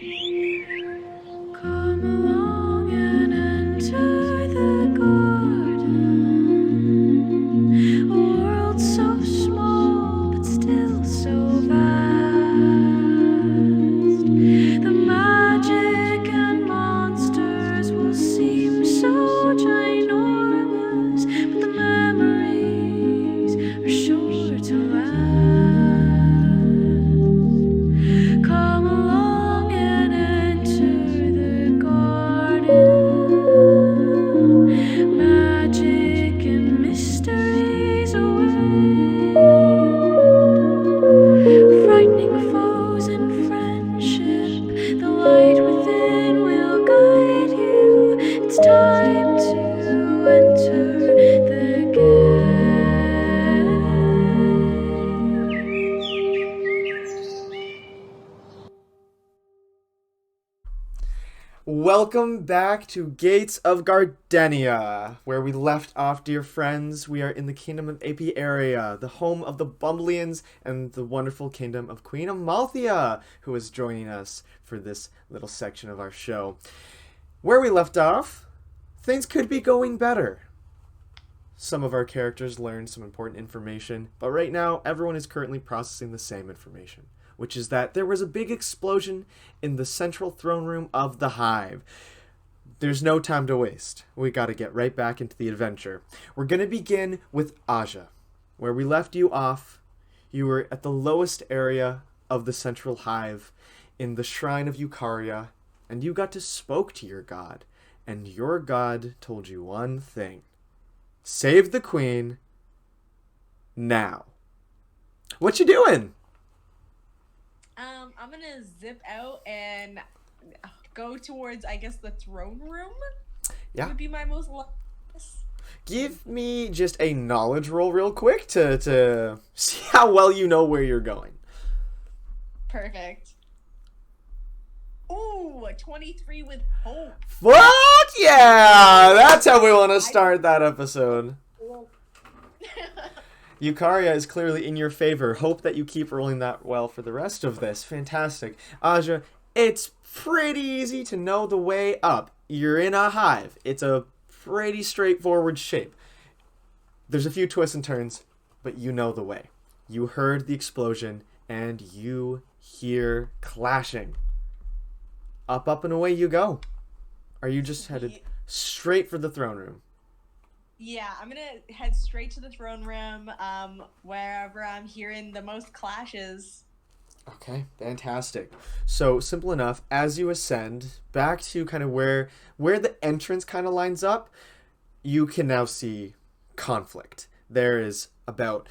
Come along and enter the garden. A world so small but still so vast. The magic and monsters will seem so ginormous, but the memories are sure to last. Come along and enter the garden. Magic and mysteries await. Frightening foes and friendship, the light within will guide you. It's time to enter the gate. Welcome back to Gates of Gardenia, where we left off, dear friends. We are in the kingdom of Apiarya, the home of the Bumbleans and the wonderful kingdom of Queen Amalthea, who is joining us for this little section of our show. Where we left off, things could be going better. Some of our characters learned some important information, but right now everyone is currently processing the same information, which is that there was a big explosion in the central throne room of the Hive. There's no time to waste. We gotta get right back into the adventure. We're gonna begin with Aja. Where we left you off, you were at the lowest area of the central Hive in the shrine of Eukarya, and you got to spoke to your god, and your god told you one thing. Save the queen now. What you doing? I'm gonna zip out and go towards, I guess, the throne room. Yeah. Would be my most obvious. Give me just a knowledge roll real quick to see how well you know where you're going. Perfect. Ooh, a 23 with hope. Fuck yeah! That's how we want to start that episode. Eukarya is clearly in your favor. Hope that you keep rolling that well for the rest of this. Fantastic. Aja, it's pretty easy to know the way up. You're in a hive. It's a pretty straightforward shape. There's a few twists and turns, but you know the way. You heard the explosion, and you hear clashing. Up, up, and away you go. Are you just headed straight for the throne room? Yeah, I'm gonna head straight to the throne room, wherever I'm hearing the most clashes. Okay, fantastic. So, simple enough, as you ascend back to kind of where the entrance kind of lines up, you can now see conflict. There is about,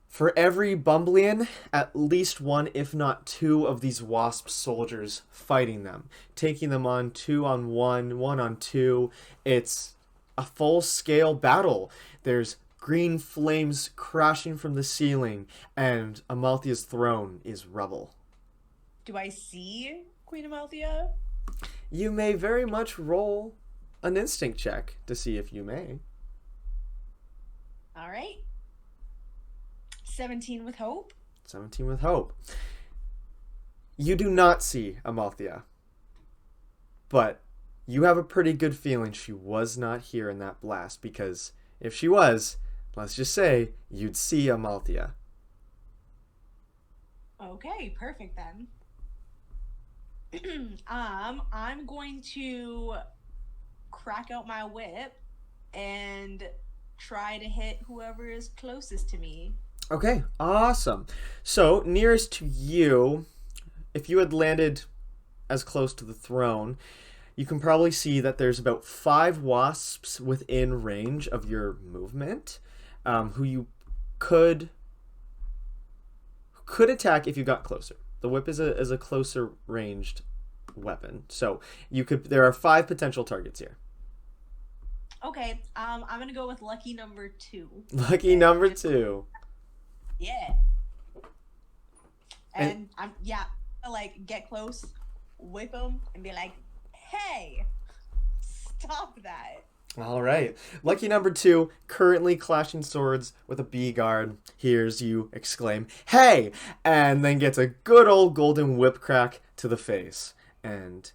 for every Bumblean, at least one, if not two, of these Wasp soldiers fighting them, taking them on 2-on-1, 1-on-2. It's a full-scale battle. There's green flames crashing from the ceiling, and Amalthea's throne is rubble. Do I see Queen Amalthea? You may very much roll an instinct check to see if you may. All right. 17 with hope. 17 with hope. You do not see Amalthea, but you have a pretty good feeling she was not here in that blast, because if she was, let's just say, you'd see Amalthea. Okay, perfect then. I'm going to crack out my whip and try to hit whoever is closest to me. Okay, awesome. So, nearest to you, if you had landed as close to the throne, you can probably see that there's about 5 wasps within range of your movement, who you could attack if you got closer. The whip is a closer ranged weapon, so there are 5 potential targets here. Okay, I'm gonna go with lucky number 2. Lucky number 2. Yeah. And I'm like get close, whip him, and be like, "Hey, stop that!" All right. Lucky number 2, currently clashing swords with a bee guard, hears you exclaim, "Hey!" and then gets a good old golden whip crack to the face. And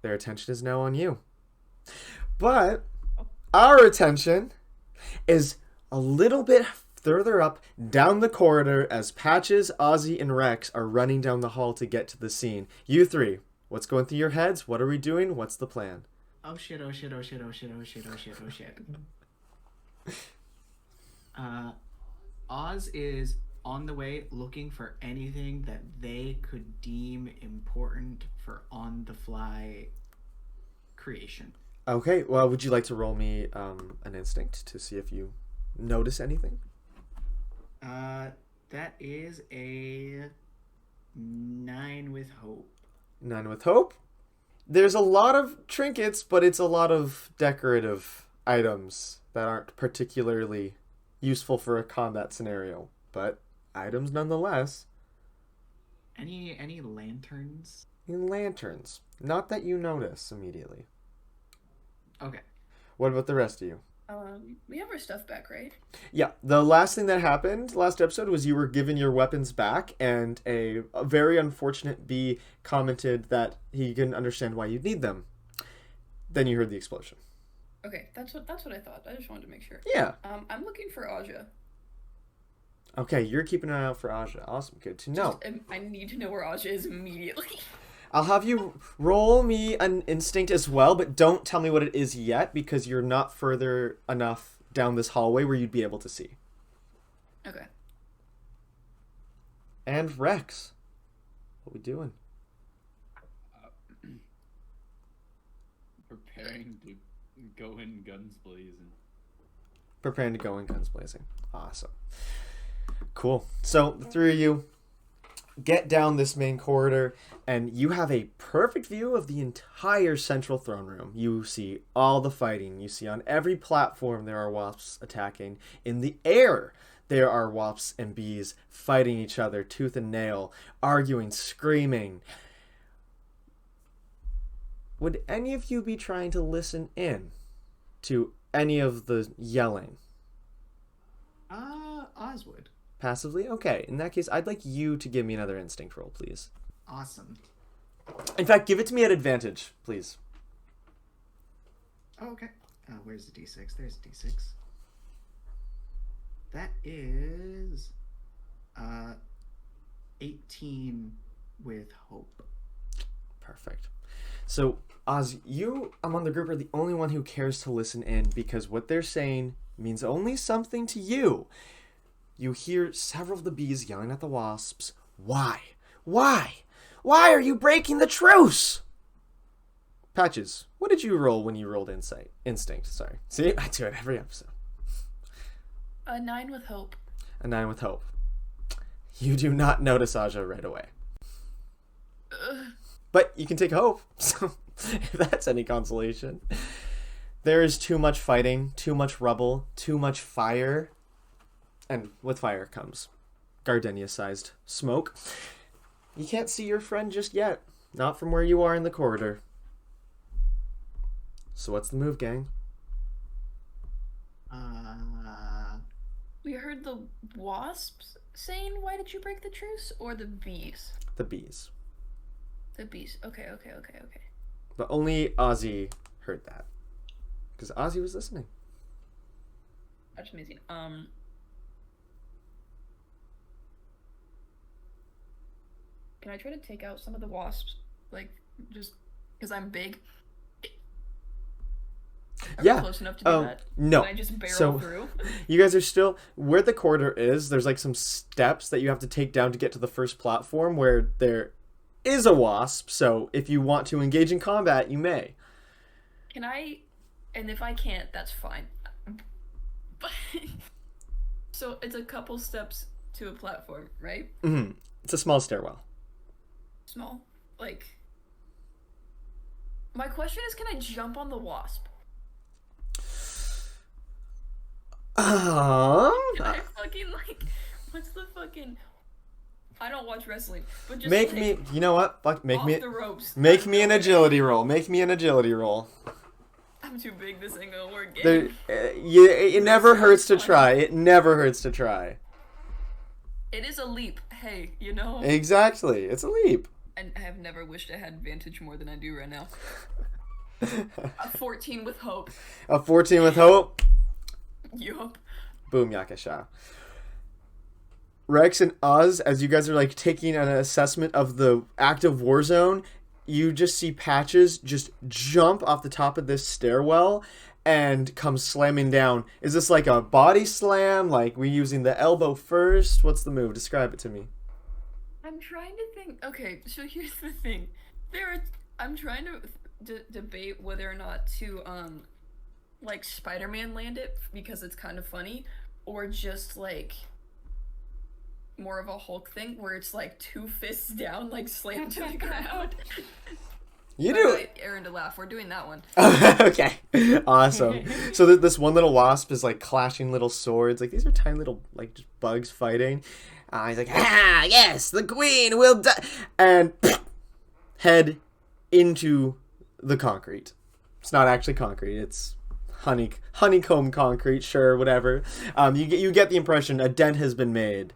their attention is now on you. But our attention is a little bit further up down the corridor as Patches, Ozzy, and Rex are running down the hall to get to the scene. You three, what's going through your heads? What are we doing? What's the plan? Oh shit, oh shit, oh shit, oh shit, oh shit, oh shit, oh shit. Oz is on the way looking for anything that they could deem important for on-the-fly creation. Okay, well, would you like to roll me an instinct to see if you notice anything? That is a 9 with hope. 9 with hope? There's a lot of trinkets, but it's a lot of decorative items that aren't particularly useful for a combat scenario, but items nonetheless. Any lanterns? Lanterns. Not that you notice immediately. Okay. What about the rest of you? We have our stuff back, right? Yeah, the last thing that happened last episode was you were given your weapons back, and a very unfortunate bee commented that he couldn't understand why you'd need them. Then you heard the explosion. Okay, that's what I thought. I just wanted to make sure. Yeah. I'm looking for Aja. Okay, you're keeping an eye out for Aja. Awesome, good to know. I need to know where Aja is immediately. I'll have you roll me an instinct as well, but don't tell me what it is yet because you're not further enough down this hallway where you'd be able to see. Okay. And Rex, what we doing? Preparing to go in guns blazing. Preparing to go in guns blazing. Awesome. Cool. So the three of you get down this main corridor, and you have a perfect view of the entire central throne room. You see all the fighting. You see on every platform there are wasps attacking. In the air, there are wasps and bees fighting each other tooth and nail, arguing, screaming. Would any of you be trying to listen in to any of the yelling? Oz would. Passively? Okay, in that case, I'd like you to give me another instinct roll, please. Awesome. In fact, give it to me at advantage, please. Oh, okay. Where's the D6? There's the D6. That is 18 with hope. Perfect. So, Oz, you among the group are the only one who cares to listen in because what they're saying means only something to you. You hear several of the bees yelling at the wasps. Why? Why? Why are you breaking the truce? Patches, what did you roll when you rolled instinct, sorry. See, I do it every episode. A 9 with hope. A 9 with hope. You do not notice Aja right away. But you can take hope, so if that's any consolation. There is too much fighting, too much rubble, too much fire. And with fire comes Gardenia-sized smoke. You can't see your friend just yet. Not from where you are in the corridor. So what's the move, gang? We heard the wasps saying, "Why did you break the truce?" Or the bees? The bees. The bees. Okay. But only Ozzy heard that. Because Ozzy was listening. That's amazing. Can I try to take out some of the wasps? Like, just because I'm big? Are we close enough to do that? No. Can I just barrel through? You guys are still... Where the corridor is, there's like some steps that you have to take down to get to the first platform where there is a wasp. So if you want to engage in combat, you may. Can I... And if I can't, that's fine. But... So it's a couple steps to a platform, right? Mm-hmm. It's a small stairwell. Small? Like... My question is, can I jump on the wasp? Can I fucking, like... What's the fucking... I don't watch wrestling, but just Make like, me... You know what? Fuck, make off me... the ropes. Make me an agility roll. Make me an agility roll. I'm too big. This ain't gonna work. There, Game. it never hurts to try. It never hurts to try. It is a leap. Hey, you know. Exactly. It's a leap. And I have never wished I had advantage more than I do right now. A 14 with hope. A 14 with hope. Yup. Boom yakasha. Rex and Oz, as you guys are like taking an assessment of the active war zone, you just see Patches just jump off the top of this stairwell and come slamming down. Is this like a body slam? Like we're using the elbow first? What's the move? Describe it to me. I'm trying to think. Okay, so here's the thing. I'm trying to debate whether or not to like Spider-Man land it because it's kind of funny, or just like more of a Hulk thing where it's like 2 fists down, like slammed to the ground. You But do I it. want Erin to laugh. We're doing that one. Okay. Awesome. So this one little wasp is like clashing little swords. Like these are tiny little like just bugs fighting. He's like, ah, yes, the queen will die. And head into the concrete. It's not actually concrete. It's honeycomb concrete. Sure, whatever. You get the impression a dent has been made.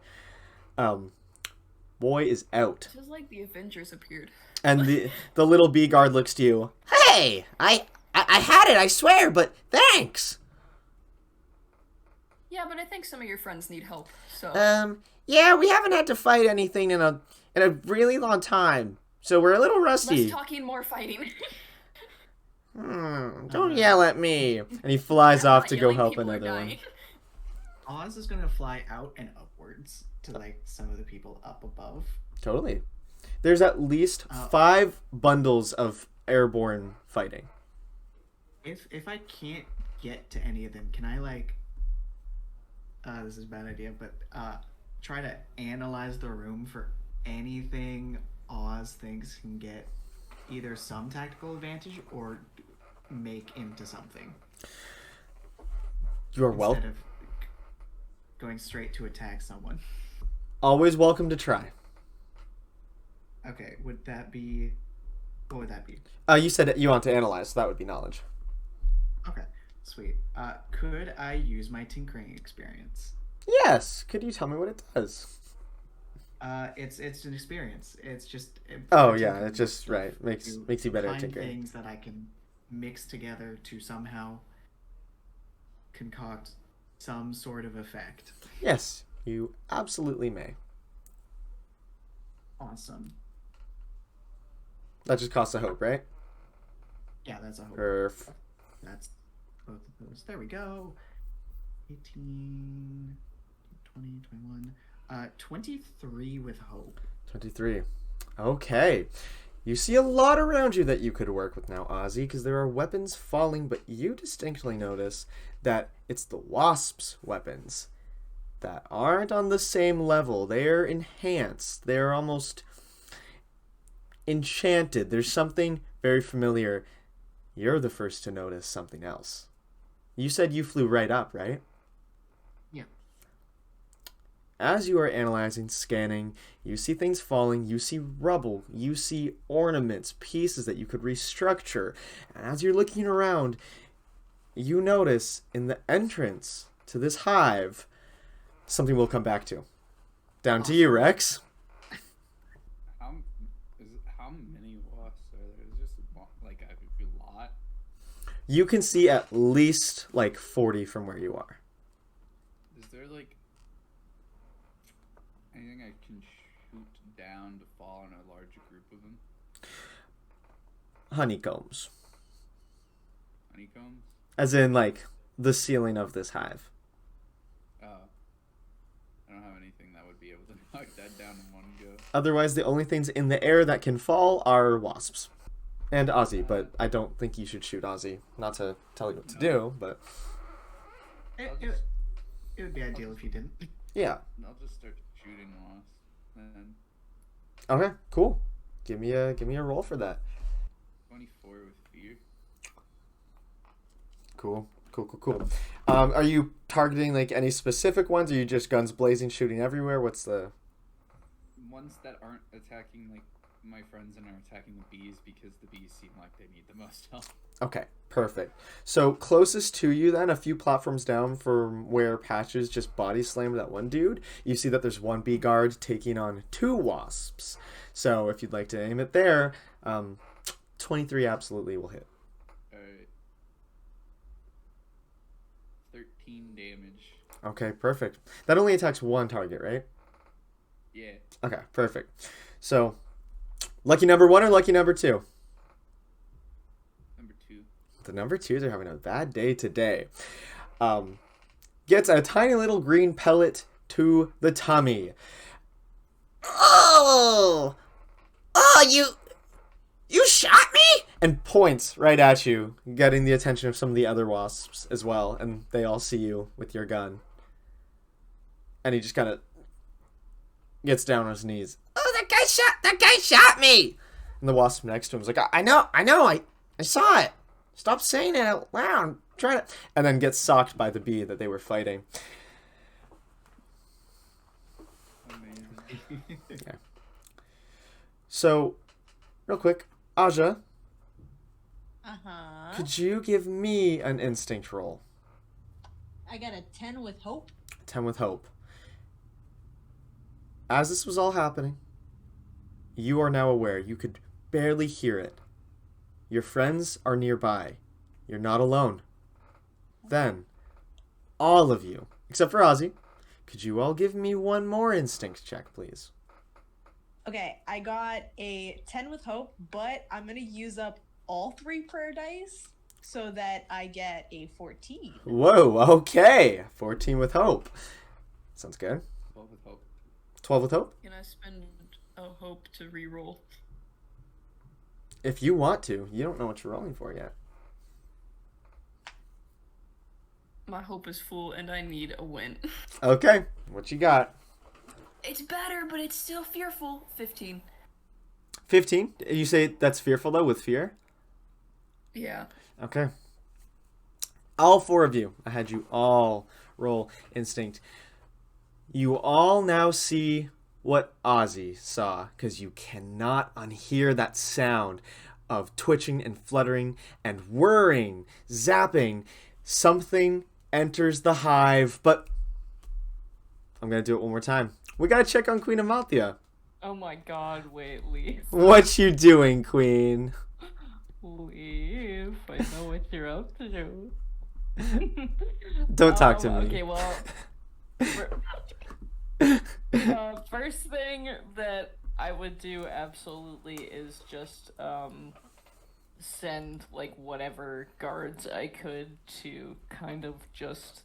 Boy is out. Just like the Avengers appeared. And the little bee guard looks to you. Hey, I had it, I swear, but thanks. Yeah, but I think some of your friends need help. So Yeah, we haven't had to fight anything in a really long time, so we're a little rusty. less talking, more fighting. Don't yell at me. And he flies off Not to go yelling, help people are another one. dying. Oz is gonna fly out and upwards to like some of the people up above. Totally. There's at least 5 bundles of airborne fighting. If I can't get to any of them, can I like? This is a bad idea, but try to analyze the room for anything Oz thinks can get either some tactical advantage or make into something. You are Instead of going straight to attack someone. always welcome to try. Okay, would that be? What would that be? You said you want to analyze, so that would be knowledge. Okay, sweet. Could I use my tinkering experience? Yes. Could you tell me what it does? It's an experience. It's just. Oh for yeah, tinkering it's just stuff right. Makes to you better at find tinkering. things that I can mix together to somehow concoct some sort of effect. Yes, you absolutely may. Awesome. That just costs a hope, right? Yeah, that's a hope. Perf. That's both of those. There we go. 18, 20, 21. 23 with hope. 23. Okay. You see a lot around you that you could work with now, Ozzy, because there are weapons falling, but you distinctly notice that it's the Wasps' weapons that aren't on the same level. They're enhanced. They're almost enchanted. There's something very familiar. You're the first to notice something else. You said you flew right up, right? Yeah. As you are analyzing, scanning, you see things falling, you see rubble, you see ornaments, pieces that you could restructure. And as you're looking around, you notice in the entrance to this hive, something we'll come back to. Down to you, Rex. How many wasps are there? Is just like a lot? You can see at least like 40 from where you are. Is there like anything I can shoot down to fall on a larger group of them? Honeycombs. Honeycombs? As in like the ceiling of this hive. I don't have anything that would be able to knock that down in one go. Otherwise, the only things in the air that can fall are wasps. And Ozzy, but I don't think you should shoot Ozzy. Not to tell you what to do, but It would be ideal if you didn't. yeah. I'll just start shooting wasps. And Okay, cool. Give me a roll for that. 24 with fear. Cool. Are you targeting like any specific ones? Or are you just guns blazing, shooting everywhere? What's the? Ones that aren't attacking like my friends and are attacking the bees because the bees seem like they need the most help. Okay, perfect. So closest to you then, a few platforms down from where Patches just body slammed that one dude, you see that there's one bee guard taking on 2 wasps. So if you'd like to aim it there, 23 absolutely will hit. Alright. 13 damage. Okay, perfect. That only attacks one target, right? Yeah. Okay, perfect. So, lucky number 1 or lucky number 2? Number 2. The number 2s are having a bad day today. Gets a tiny little green pellet to the tummy. Oh! Oh, you shot me? And points right at you, getting the attention of some of the other wasps as well. And they all see you with your gun. And he just kind of gets down on his knees. Oh, that guy shot me. And the wasp next to him is like, I know, I saw it. Stop saying it out loud. I'm trying to. and then gets socked by the bee that they were fighting. Amazing. Okay. So, real quick, Aja, could you give me an instinct roll? I got a 10 with hope. 10 with hope. As this was all happening, you are now aware. You could barely hear it. Your friends are nearby. You're not alone. Then, all of you, except for Ozzy, could you all give me one more instinct check, please? Okay, I got a 10 with hope, but I'm going to use up all 3 prayer dice so that I get a 14. Whoa, okay. 14 with hope. Sounds good. 12 with hope. 12 with hope? Can I spend a hope to reroll? If you want to. You don't know what you're rolling for yet. My hope is full and I need a win. Okay, what you got? It's better, but it's still fearful. 15. 15? You say that's fearful, though, with fear? Yeah. Okay. All 4 of you. I had you all roll instinct. You all now see what Ozzy saw, because you cannot unhear that sound of twitching and fluttering and whirring, zapping. Something enters the hive, but I'm going to do it one more time. We got to check on Queen Amalthea. Oh my god, wait, leave. What you doing, Queen? Leave. I know what you're up to. Don't talk to me. Okay, well... first thing that I would do absolutely is just send like whatever guards I could to kind of just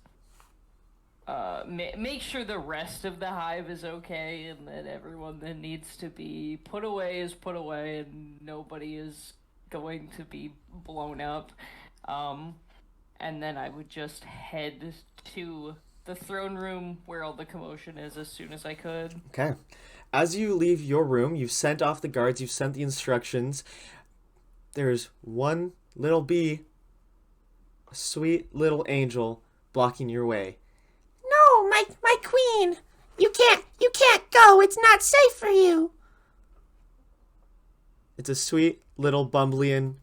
make sure the rest of the hive is okay and that everyone that needs to be put away is put away and nobody is going to be blown up. And then I would just head to the throne room where all the commotion is as soon as I could. Okay. As you leave your room, you've sent off the guards, you've sent the instructions. There's one little bee, a sweet little angel, blocking your way. No, my queen. You can't go. It's not safe for you. It's a sweet little Bumblean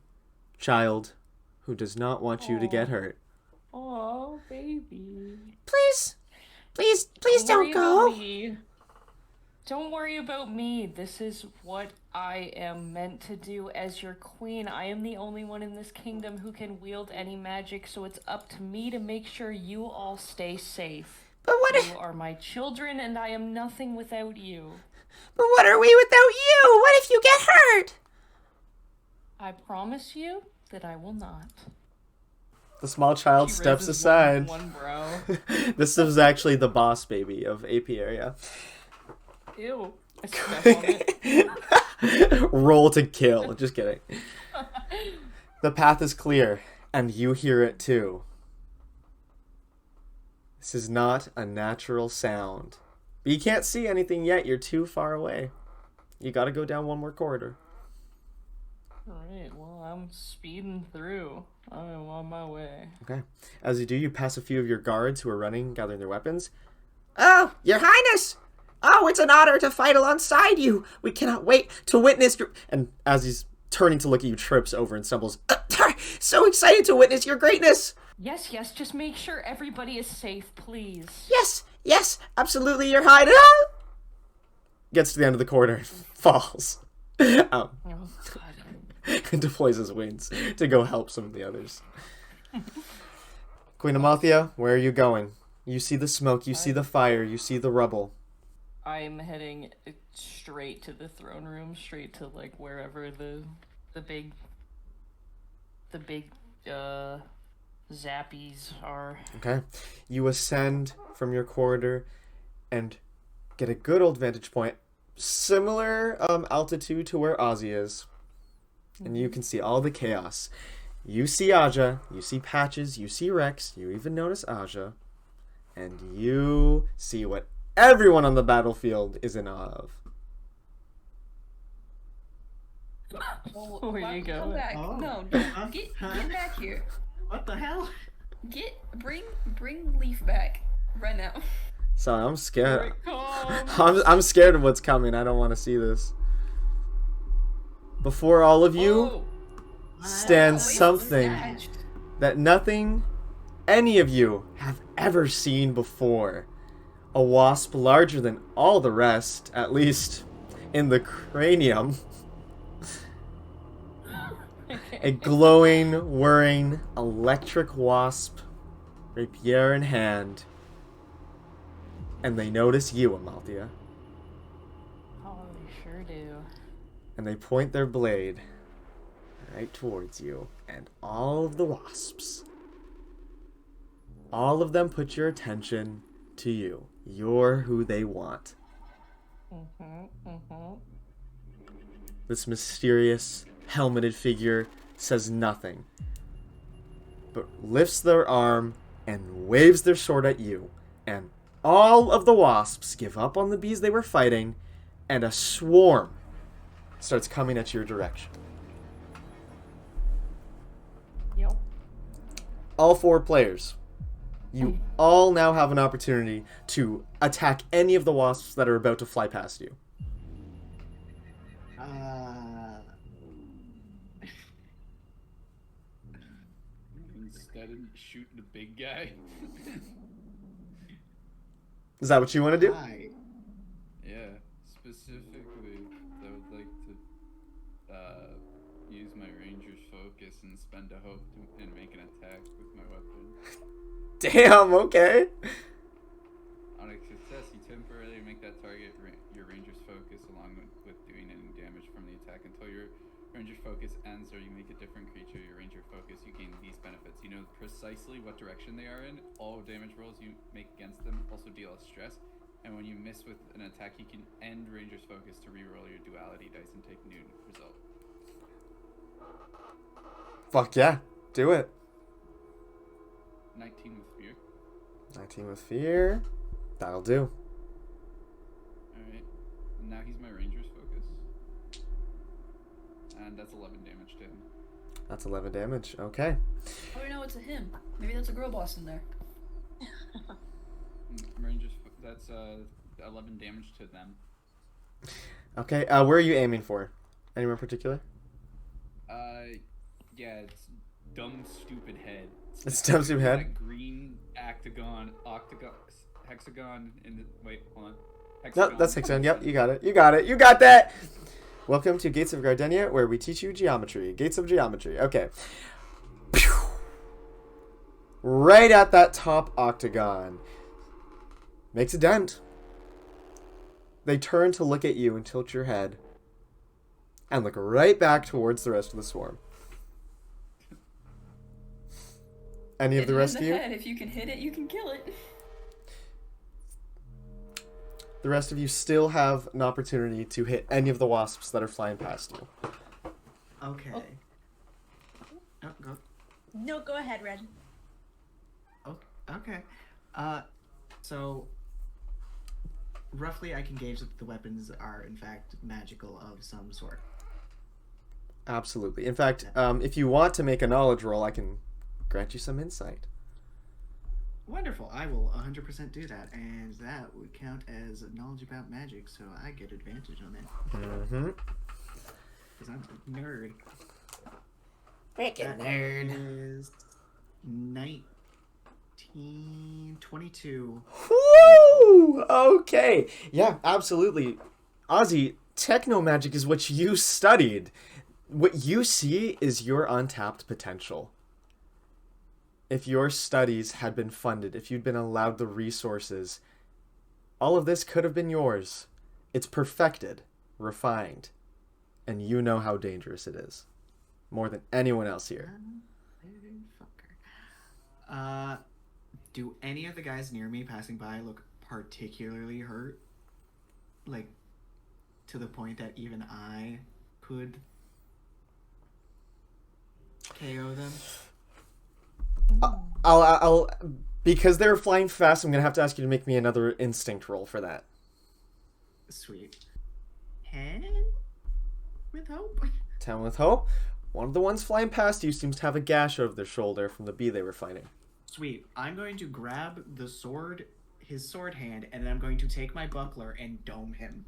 child who does not want you to get hurt. Oh, baby. Please don't go. Don't worry about me. This is what I am meant to do as your queen. I am the only one in this kingdom who can wield any magic, so it's up to me to make sure you all stay safe. But what You are my children, and I am nothing without you. But what are we without you? What if you get hurt? I promise you that I will not. The small child She steps raises aside. one brow. This is actually the boss baby of Apiarya. Ew. I step on it. Roll to kill. Just kidding. The path is clear, and you hear it too. This is not a natural sound. But you can't see anything yet. You're too far away. You gotta go down one more corridor. Alright, well, I'm speeding through. I'm on my way. Okay. As you do, you pass a few of your guards who are running, gathering their weapons. Oh, your highness. Oh, it's an honor to fight alongside you. We cannot wait to witness your... And as he's turning to look at you, trips over and stumbles. So excited to witness your greatness. Yes, just make sure everybody is safe, please. Yes, absolutely, your highness. Gets to the end of the corridor and falls. Oh, God. And deploys his wings to go help some of the others. Queen Amalthea, where are you going? You see the smoke, you see the fire, you see the rubble. I'm heading straight to the throne room, straight to like wherever the big zappies are. Okay. You ascend from your corridor and get a good old vantage point, similar altitude to where Ozzy is. And you can see all the chaos. You see Aja, you see Patches, you see Rex, you even notice Aja, and you see what everyone on the battlefield is in awe of. Where you Come going? back. Oh. No, get back here. What the hell? Bring Leaf back right now. Sorry, I'm scared. Here it comes. I'm scared of what's coming. I don't want to see this. Before all of you stands something that nothing any of you have ever seen before. A wasp larger than all the rest, at least in the cranium. A glowing, whirring, electric wasp, rapier in hand. And they notice you, Amalthea. Oh, they sure do. And they point their blade right towards you and all of the wasps. All of them put your attention to you. You're who they want. This mysterious, helmeted figure says nothing, but lifts their arm and waves their sword at you, and all of the wasps give up on the bees they were fighting, and a swarm starts coming at your direction. Yep. All 4 players, you all now have an opportunity to attack any of the wasps that are about to fly past you. Instead of shooting the big guy. Is that what you want to do? Hi. Yeah, specifically, I would like to use my ranger's focus and spend a hope and make an attack with my weapon. Damn, okay. On a success, you temporarily make that target your ranger's focus along with doing any damage from the attack until your ranger's focus ends, or you make a different creature your ranger focus. You gain these benefits. You know precisely what direction they are in. All damage rolls you make against them also deal a stress. And when you miss with an attack, you can end ranger's focus to reroll your duality dice and take new result. Fuck yeah, do it. 19 with fear. 19 with fear. That'll do. Alright. Now he's my ranger's focus. And that's 11 damage to him. That's 11 damage. Okay. Oh no, it's a him. Maybe that's a girl boss in there. Ranger's that's 11 damage to them. Okay, where are you aiming for? Anywhere in particular? Yeah, it's dumb stupid head. It's dumb stupid head? That green hexagon, in the, wait, hold on. No, that's hexagon. Yep, you got it. You got it. You got that! Welcome to Gates of Gardenia, where we teach you geometry. Gates of geometry. Okay. Pew! Right at that top octagon. Makes a dent. They turn to look at you and tilt your head. And look right back towards the rest of the swarm. Any of the rest of you? Head. If you can hit it, you can kill it. The rest of you still have an opportunity to hit any of the wasps that are flying past you. Okay. Oh, go. No, go ahead, Wrenn. Oh, okay. So roughly, I can gauge that the weapons are in fact magical of some sort. Absolutely. In fact, if you want to make a knowledge roll, I can grant you some insight. Wonderful. I will 100% do that, and that would count as knowledge about magic, so I get advantage on that. Mm-hmm. Because I'm a nerd. Freaking That nerd. is 22. Woo! Okay. Yeah, absolutely. Ozzy, techno magic is what you studied. What you see is your untapped potential. If your studies had been funded, if you'd been allowed the resources, all of this could have been yours. It's perfected, refined, and you know how dangerous it is. More than anyone else here. Fucker. Do any of the guys near me passing by look particularly hurt? Like, to the point that even I could KO them? I'll because they're flying fast, I'm gonna have to ask you to make me another instinct roll for that. Sweet. 10 with hope? 10 with hope. One of the ones flying past you seems to have a gash over their shoulder from the bee they were fighting. Sweet. I'm going to grab the sword, his sword hand, and then I'm going to take my buckler and dome him.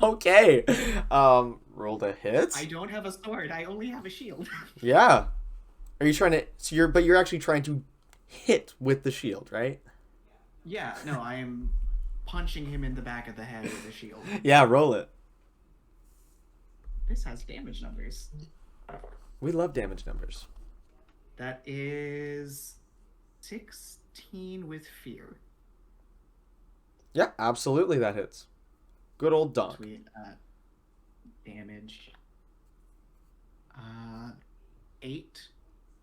Okay. Roll to hit. I don't have a sword. I only have a shield. Yeah. Are you trying to? So you're actually trying to hit with the shield, right? Yeah. No, I am punching him in the back of the head with a shield. Yeah. Roll it. This has damage numbers. We love damage numbers. That is 16 with fear. Yeah, absolutely, that hits. Good old donk. Sweet. Damage. 8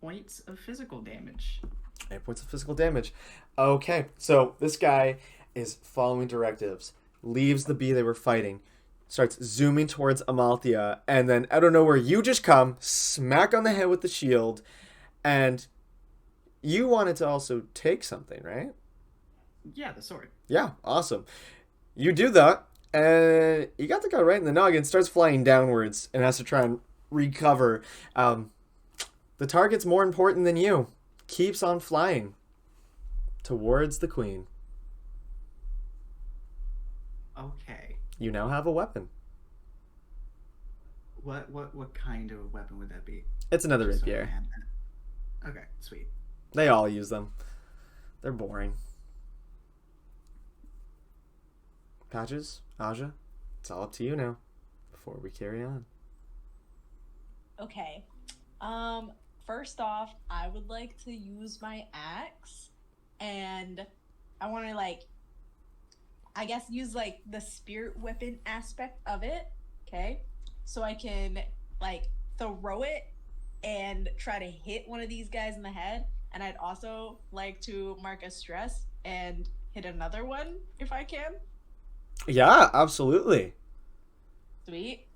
points of physical damage. 8 points of physical damage. Okay, so this guy is following directives, leaves the bee they were fighting, starts zooming towards Amalthea, and then out of nowhere you just come, smack on the head with the shield, and you wanted to also take something, right? Yeah, the sword. Yeah, awesome. You do that, and you got the guy right in the noggin, starts flying downwards, and has to try and recover. The target's more important than you. Keeps on flying towards the queen. Okay. You now have a weapon. What kind of weapon would that be? It's another Just so I rapier. have that. Okay, sweet. They all use them. They're boring. Patches, Aja, it's all up to you now. Before we carry on. Okay. First off, I would like to use my axe, and I want to I guess use the spirit weapon aspect of it. Okay, so I can throw it and try to hit one of these guys in the head, and I'd also like to mark a stress and hit another one if I can. Yeah, absolutely. Sweet.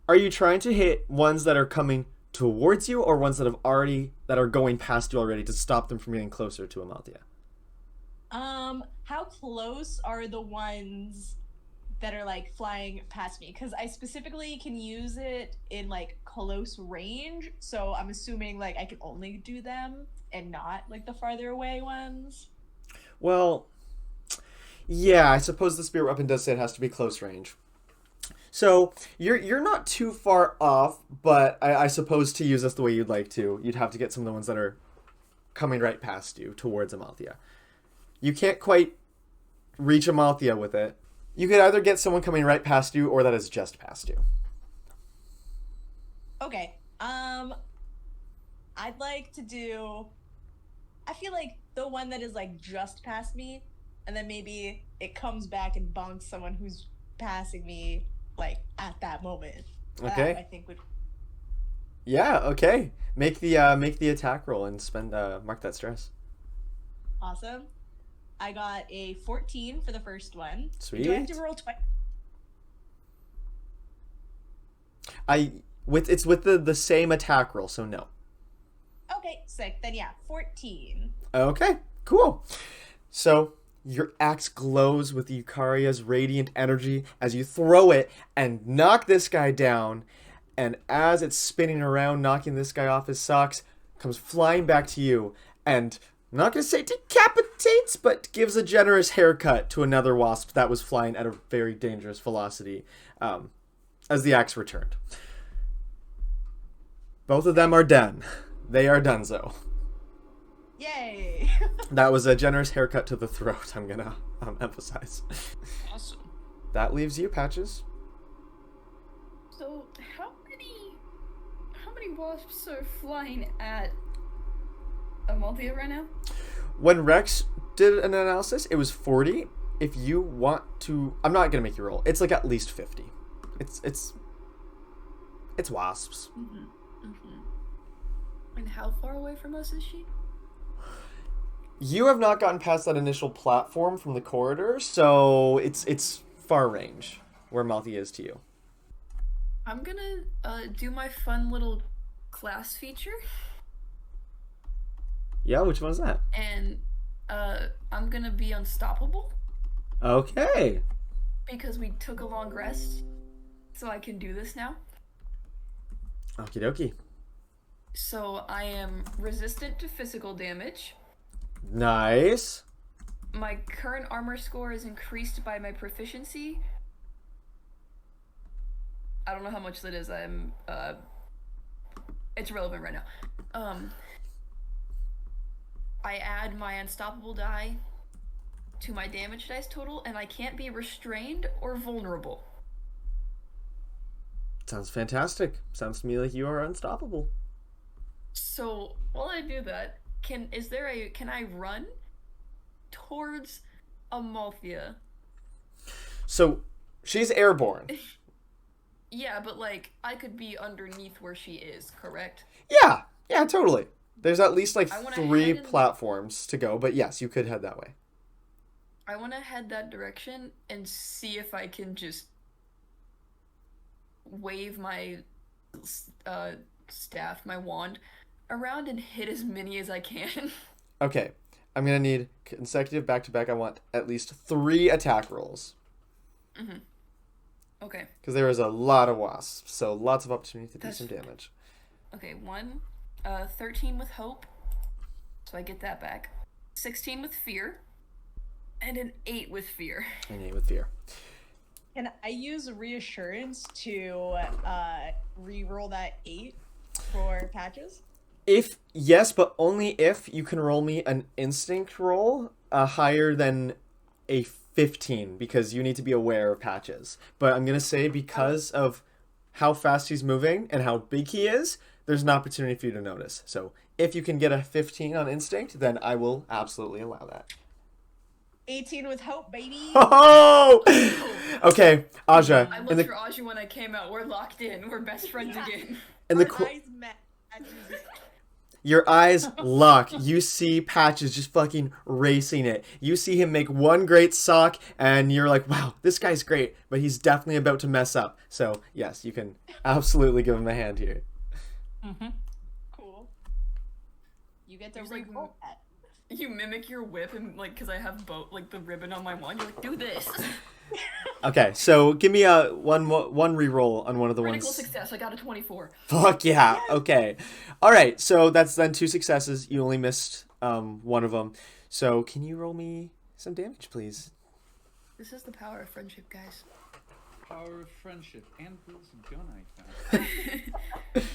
Are you trying to hit ones that are coming towards you, or ones that are going past you already to stop them from getting closer to Amalthea? How close are the ones that are flying past me? Because I specifically can use it in close range, so I'm assuming I can only do them and not the farther away ones. Well, yeah, I suppose the spirit weapon does say it has to be close range. So you're not too far off, but I suppose to use this the way you'd like to, you'd have to get some of the ones that are coming right past you towards Amalthea. You can't quite reach Amalthea with it. You could either get someone coming right past you or that is just past you. Okay. I'd like to do. I feel like the one that is just past me, and then maybe it comes back and bonks someone who's passing me at that moment. Okay. I think would. Yeah. Okay. Make the attack roll and mark that stress. Awesome. I got a 14 for the first one. Sweet. Do I have to roll twice? It's with the same attack roll, so no. Okay, sick. Then yeah, 14. Okay, cool. So your axe glows with Eukarya's radiant energy as you throw it and knock this guy down. And as it's spinning around, knocking this guy off his socks, comes flying back to you. And I'm not going to say decapitates, but gives a generous haircut to another wasp that was flying at a very dangerous velocity as the axe returned. Both of them are done. They are donezo. Yay! That was a generous haircut to the throat, I'm going to emphasize. Awesome. That leaves you, Patches. So how many wasps are flying at Amalthea right now? When Rex did an analysis, it was 40. If you want to... I'm not going to make you roll. It's like at least 50. It's wasps. And how far away from us is she? You have not gotten past that initial platform from the corridor, so it's far range where Amalthea is to you. I'm gonna do my fun little class feature. Yeah, which one's that? And I'm gonna be unstoppable Okay. because we took a long rest, so I can do this now. Okie dokie. So I am resistant to physical damage. Nice. My current armor score is increased by my proficiency. I don't know how much that is. It's relevant right now. I add my unstoppable die to my damage dice total, and I can't be restrained or vulnerable. Sounds fantastic. Sounds to me like you are unstoppable. So while I do that, can I run towards Amalthea? So, she's airborne. Yeah, but like I could be underneath where she is, correct? Yeah, totally. There's at least like I wanna 3 head in- platforms to go, but yes, you could head that way. I want to head that direction and see if I can just wave my staff, my wand, around and hit as many as I can. Okay, I'm gonna need consecutive back-to-back. I want at least 3 attack rolls. Okay. Because there is a lot of wasps, so lots of opportunity to do That's some damage. Okay, 13 with hope, so I get that back. 16 with fear, and an 8 with fear. And 8 with fear. Can I use reassurance to re-roll that 8 for Patches? Yes, but only if you can roll me an instinct roll higher than a 15, because you need to be aware of Patches. But I'm going to say because of how fast he's moving and how big he is, there's an opportunity for you to notice. So if you can get a 15 on instinct, then I will absolutely allow that. 18 with hope, baby! Oh! Okay, Aja. I looked for Aja when I came out. We're locked in. We're best friends again. In the Our eyes met. Your eyes lock. You see Patches just fucking racing it. You see him make one great sock, and you're like, wow, this guy's great, but he's definitely about to mess up. So, yes, you can absolutely give him a hand here. Cool. You get to He's like, re-roll that. You mimic your whip, and like, because I have the ribbon on my wand, you're like, do this. Okay, so give me a one re-roll on one of the Critical ones. success. I got a 24. Fuck yeah. Okay. All right. So that's then 2 successes. You only missed one of them. So can you roll me some damage, please? This is the power of friendship, guys. Power of friendship and this gun I found.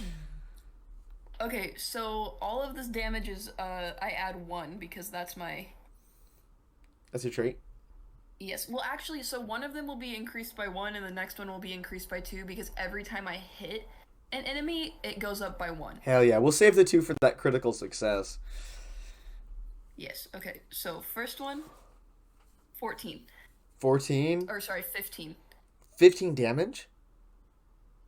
Okay, so all of this damage is I add 1 because that's my. That's your trait. Yes. Well, actually, so one of them will be increased by 1, and the next one will be increased by 2 because every time I hit an enemy, it goes up by 1. Hell yeah. We'll save the 2 for that critical success. Yes. Okay. So first one, 14. 14. Or sorry, 15. 15 damage?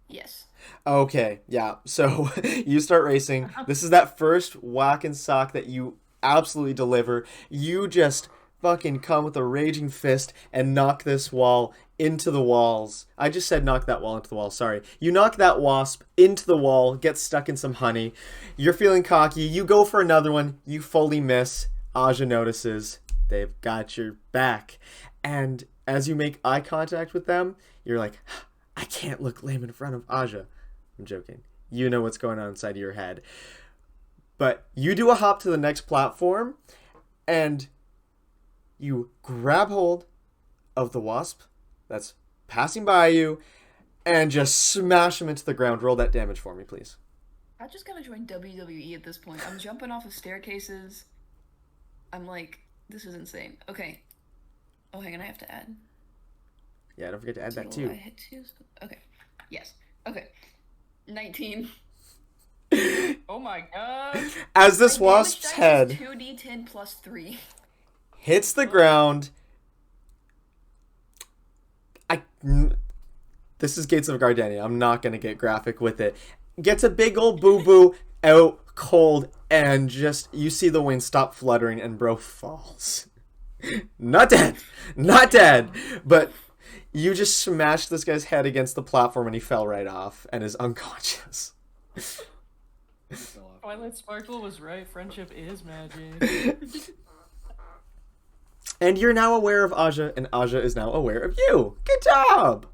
Yes. Okay, yeah. So you start racing. This is that first whack and sock that you absolutely deliver. You just fucking come with a raging fist and knock this wall into the walls. I just said knock that wall into the wall, sorry. You knock that wasp into the wall, get stuck in some honey. You're feeling cocky. You go for another one. You fully miss. Aja notices. They've got your back. And as you make eye contact with them, you're like, I can't look lame in front of Aja. I'm joking. You know what's going on inside of your head. But you do a hop to the next platform, and you grab hold of the wasp that's passing by you, and just smash him into the ground. Roll that damage for me, please. I'm just gonna join WWE at this point. I'm jumping off of staircases. I'm like, this is insane. Okay. Oh, hang on, I have to add. Yeah, don't forget to add that Do too. I hit 2? Okay. Yes. Okay. 19. Oh my god. As this My wasp's damage head dice is 2d10 plus 3. hits the ground, this is Gates of Gardenia. I'm not gonna get graphic with it. Gets a big old boo-boo out cold, and just you see the wings stop fluttering, and bro falls. Not dead, but you just smashed this guy's head against the platform, and he fell right off and is unconscious. Twilight Sparkle was right. Friendship is magic. And you're now aware of Aja, and Aja is now aware of you. Good job!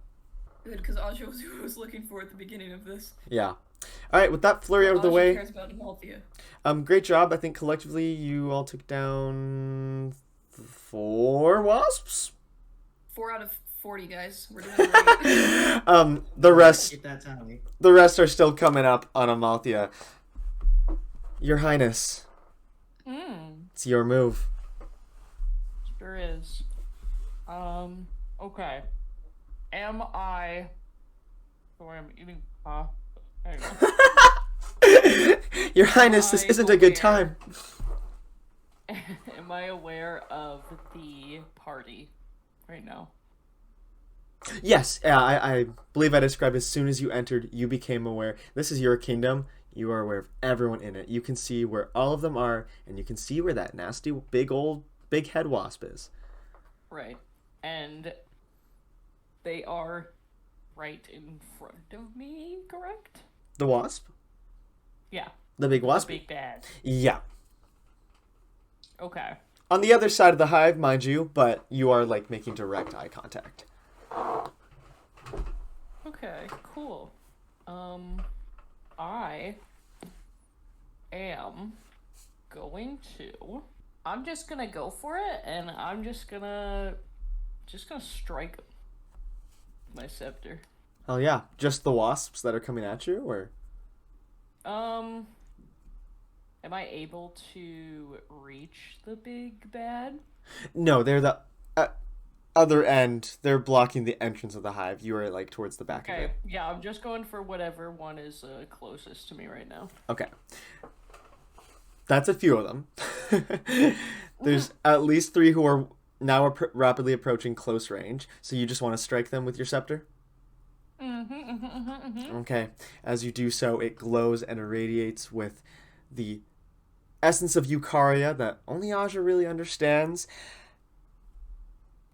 Good, because Aja was who I was looking for at the beginning of this. Yeah. Alright, with that flurry out of the Aja way, cares about Amalthea. great job. I think collectively you all took down 4 wasps? 4 out of 40, guys. We're doing great. The rest Get that Tangy. the rest are still coming up on Amalthea. Your Highness, it's your move. Sure is. Okay. Am I... Sorry, I'm eating pop. Hang on. Your Highness, this isn't a good time. Am I aware of the party right now? Yes, I believe I described as soon as you entered, you became aware. This is your kingdom. You are aware of everyone in it. You can see where all of them are, and you can see where that nasty big head wasp is. Right. And they are right in front of me, correct? The wasp? Yeah. The big wasp? The big bad. Yeah. Okay. On the other side of the hive, mind you, but you are like making direct eye contact. Okay, cool. I am going to... I'm just gonna go for it, and I'm just gonna strike him with my scepter. Oh yeah, just the wasps that are coming at you, or? Am I able to reach the big bad? No, they're the other end. They're blocking the entrance of the hive. You are like towards the back of Okay, it. yeah, I'm just going for whatever one is closest to me right now. Okay. That's a few of them. There's at least 3 who are now rapidly approaching close range. So you just want to strike them with your scepter? Okay. As you do so, it glows and irradiates with the essence of Eukarya that only Aja really understands.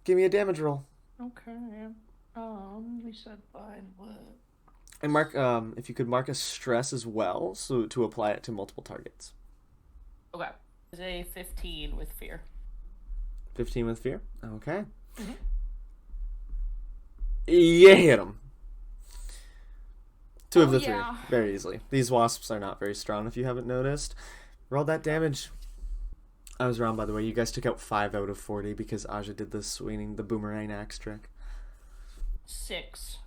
Give me a damage roll. Okay. We said fine. What? And mark, if you could mark a stress as well, so to apply it to multiple targets. Okay. It's a 15 with fear. 15 with fear? Okay. You hit him. 2 of the 3. yeah. Very easily. These wasps are not very strong, if you haven't noticed. Roll that damage. I was wrong, by the way. You guys took out 5 out of 40 because Aja did the swinging, the boomerang axe trick. 6.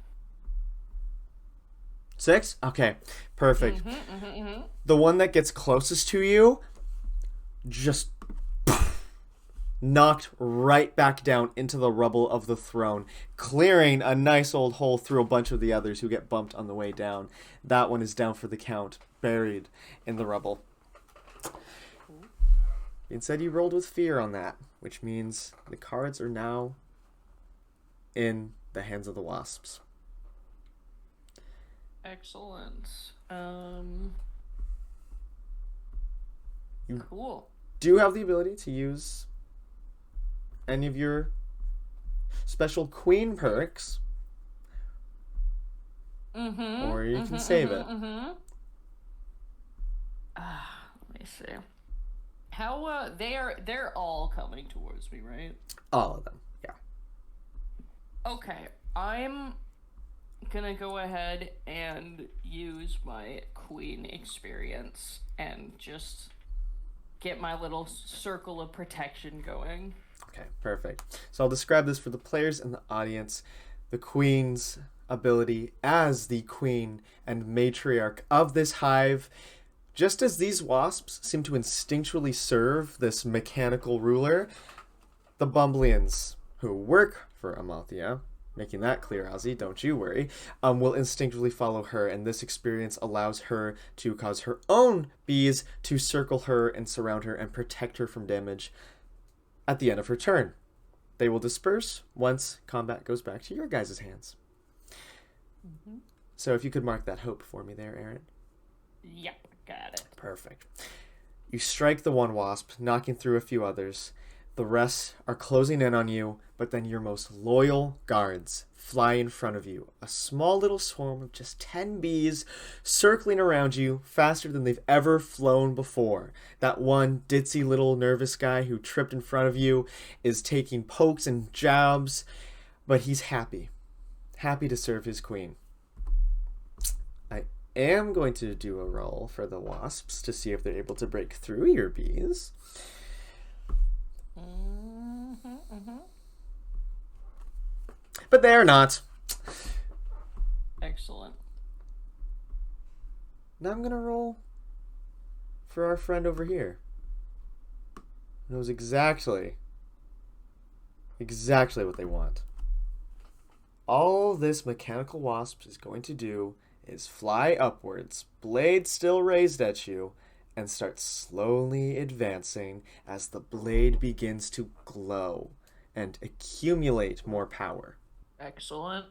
6? Okay. Perfect. The one that gets closest to you just knocked right back down into the rubble of the throne, clearing a nice old hole through a bunch of the others who get bumped on the way down. That one is down for the count, buried in the rubble. Instead, you rolled with fear on that, which means the cards are now in the hands of the wasps. Excellent. You Cool. do have the ability to use any of your special queen perks, or you can save it. Let me see. How they're all coming towards me, right? All of them, yeah. Okay. I'm gonna go ahead and use my queen experience and just get my little circle of protection going. Okay, perfect. So I'll describe this for the players and the audience. The queen's ability as the queen and matriarch of this hive. Just as these wasps seem to instinctually serve this mechanical ruler, the Bumbleans, who work for Amalthea, making that clear, Ozzy, don't you worry, will instinctively follow her, and this experience allows her to cause her own bees to circle her and surround her and protect her from damage at the end of her turn. They will disperse once combat goes back to your guys' hands. Mm-hmm. So if you could mark that hope for me there, Erin. Yep, got it. Perfect. You strike the one wasp, knocking through a few others. The rest are closing in on you, but then your most loyal guards fly in front of you. A small little swarm of just 10 bees circling around you faster than they've ever flown before. That one ditzy little nervous guy who tripped in front of you is taking pokes and jabs, but he's happy. Happy to serve his queen. I am going to do a roll for the wasps to see if they're able to break through your bees. But they are not. Excellent. Now I'm gonna roll for our friend over here. Knows exactly what they want. All this mechanical wasp is going to do is fly upwards, blade still raised at you, and start slowly advancing as the blade begins to glow and accumulate more power. Excellent.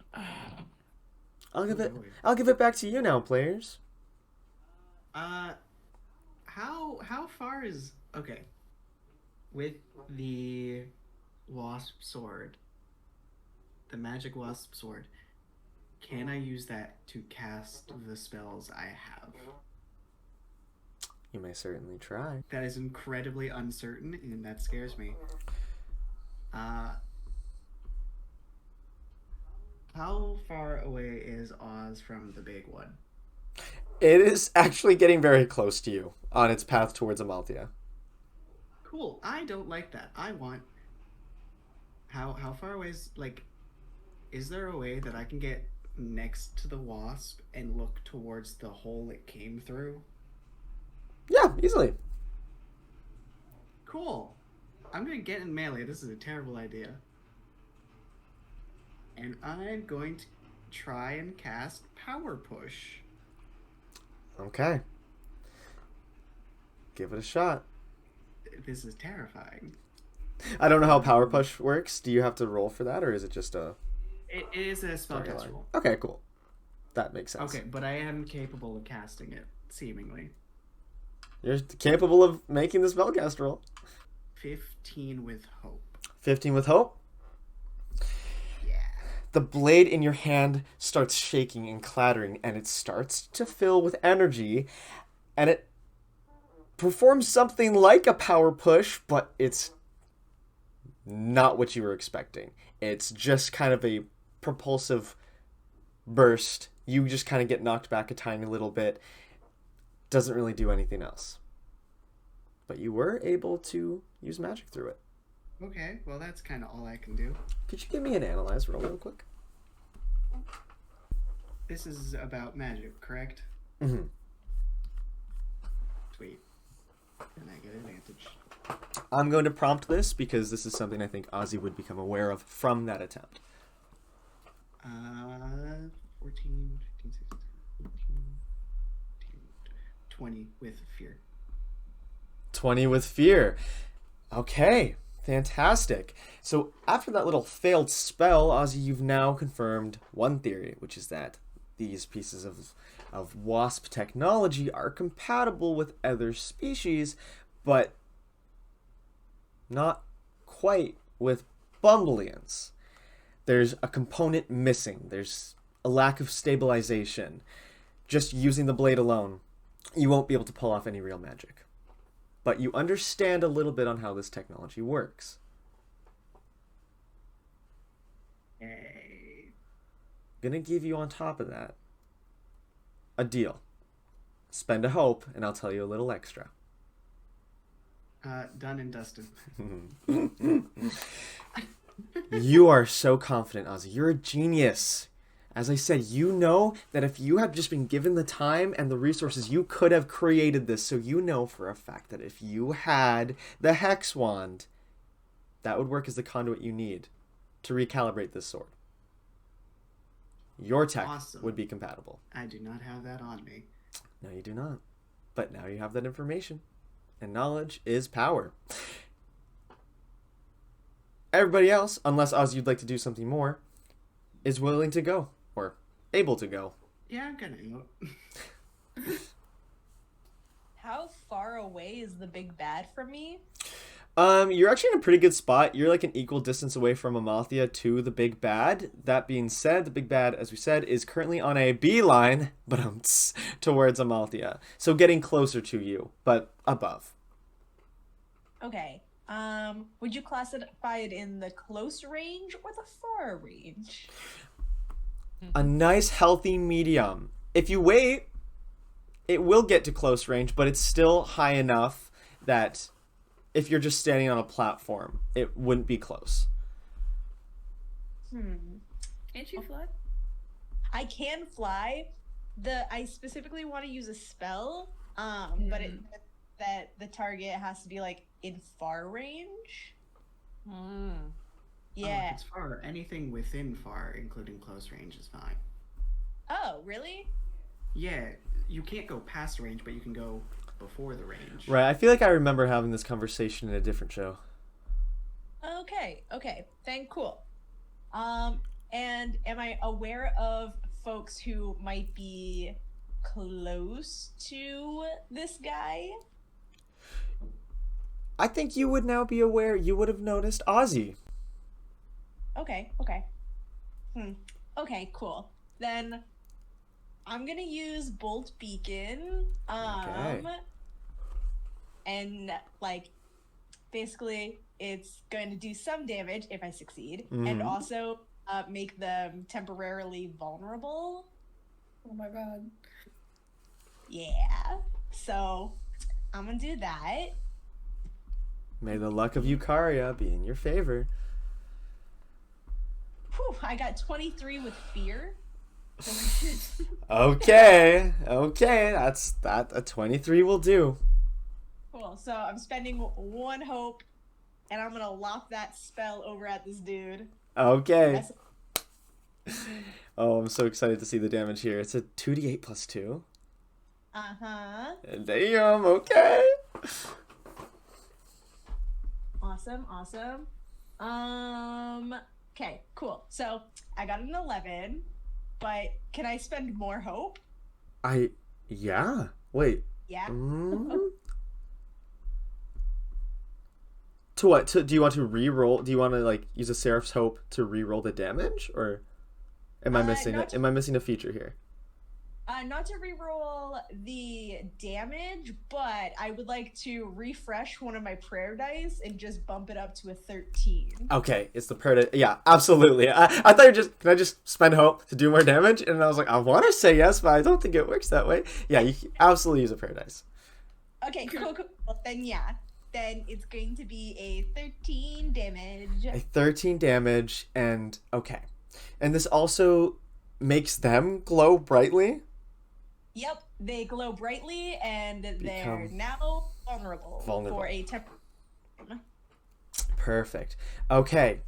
I'll give it back to you now, players. How far is okay? With the wasp sword, the magic wasp sword, can I use that to cast the spells I have? You may certainly try. That is incredibly uncertain, and that scares me. How far away is Oz from the big one? It is actually getting very close to you on its path towards Amalthea. Cool. I don't like that. I want. How far away is, like, is there a way that I can get next to the wasp and look towards the hole it came through? Yeah, easily. Cool. I'm gonna get in melee. This is a terrible idea. And I'm going to try and cast Power Push. Okay. Give it a shot. This is terrifying. I don't know how Power Push works. Do you have to roll for that, or is it just a... It is a spellcast roll. Okay, cool. That makes sense. Okay, but I am capable of casting it, seemingly. You're capable of making the spellcast roll. 15 with hope. 15 with hope? Yeah. The blade in your hand starts shaking and clattering, and it starts to fill with energy, and it performs something like a power push, but it's not what you were expecting. It's just kind of a propulsive burst. You just kind of get knocked back a tiny little bit. Doesn't really do anything else. But you were able to use magic through it. Okay, well that's kind of all I can do. Could you give me an analyze roll real quick? This is about magic, correct? Mm-hmm. Sweet. And I get advantage. I'm going to prompt this because this is something I think Ozzy would become aware of from that attempt. 14, 15, 16, 18, 20 with fear. 20 with fear. Okay, fantastic. So after that little failed spell, Ozzy, you've now confirmed one theory, which is that these pieces of wasp technology are compatible with other species, but not quite with Bumbleans. There's a component missing. There's a lack of stabilization. Just using the blade alone, you won't be able to pull off any real magic. But you understand a little bit on how this technology works. Yay. gonna give you on top of that a deal. Spend a hope, and I'll tell you a little extra. Done and dusted. You are so confident, Ozzy. You're a genius. As I said, you know that if you had just been given the time and the resources, you could have created this. So you know for a fact that if you had the Hex Wand, that would work as the conduit you need to recalibrate this sword. Your tech Awesome. would be compatible. I do not have that on me. No, you do not. But now you have that information. And knowledge is power. Everybody else, unless Oz, you'd like to do something more, is willing to go. Or able to go. Yeah, I'm gonna go. How far away is the big bad from me? You're actually in a pretty good spot. You're like an equal distance away from Amalthea to the big bad. That being said, the big bad, as we said, is currently on a beeline, towards Amalthea. So getting closer to you, but above. Okay. Would you classify it in the close range or the far range? A nice healthy medium. If you wait, it will get to close range, but it's still high enough that if you're just standing on a platform, it wouldn't be close. Can't you fly? I can fly. I specifically want to use a spell, but that the target has to be like in far range. Oh, Yeah. if it's far, anything within far, including close range, is fine. Oh, really? Yeah, you can't go past range, but you can go before the range. Right, I feel like I remember having this conversation in a different show. Okay. Then cool. And am I aware of folks who might be close to this guy? I think you would now be aware. You would have noticed Ozzy. Okay. Okay, cool. Then I'm gonna use Bolt Beacon. Okay. And like basically it's going to do some damage if I succeed, and also make them temporarily vulnerable. Oh my god. Yeah. So I'm gonna do that. May the luck of Eukarya be in your favor. Whew, I got 23 with fear. Holy shit. Okay, that's a 23 will do. Cool. So I'm spending one hope, and I'm gonna lock that spell over at this dude. Okay. Oh, I'm so excited to see the damage here. It's a 2d8 plus 2. Damn, okay. Awesome. Okay, cool. So I got an 11, but can I spend more hope? Yeah. Wait. Yeah. To what? Do you want to re-roll? Do you want to like use a Seraph's Hope to re-roll the damage, or am I missing it? Am I missing a feature here? Not to reroll the damage, but I would like to refresh one of my prayer dice and just bump it up to a 13. Okay, it's the prayer. Yeah, absolutely. I thought you just can I just spend hope to do more damage, and I was like, I want to say yes, but I don't think it works that way. Yeah, you can absolutely use a prayer dice. Okay, cool. Well, then it's going to be a 13 damage. A 13 damage, and okay, and this also makes them glow brightly. Yep, they glow brightly, and they're now vulnerable. For a temp. Perfect. Okay.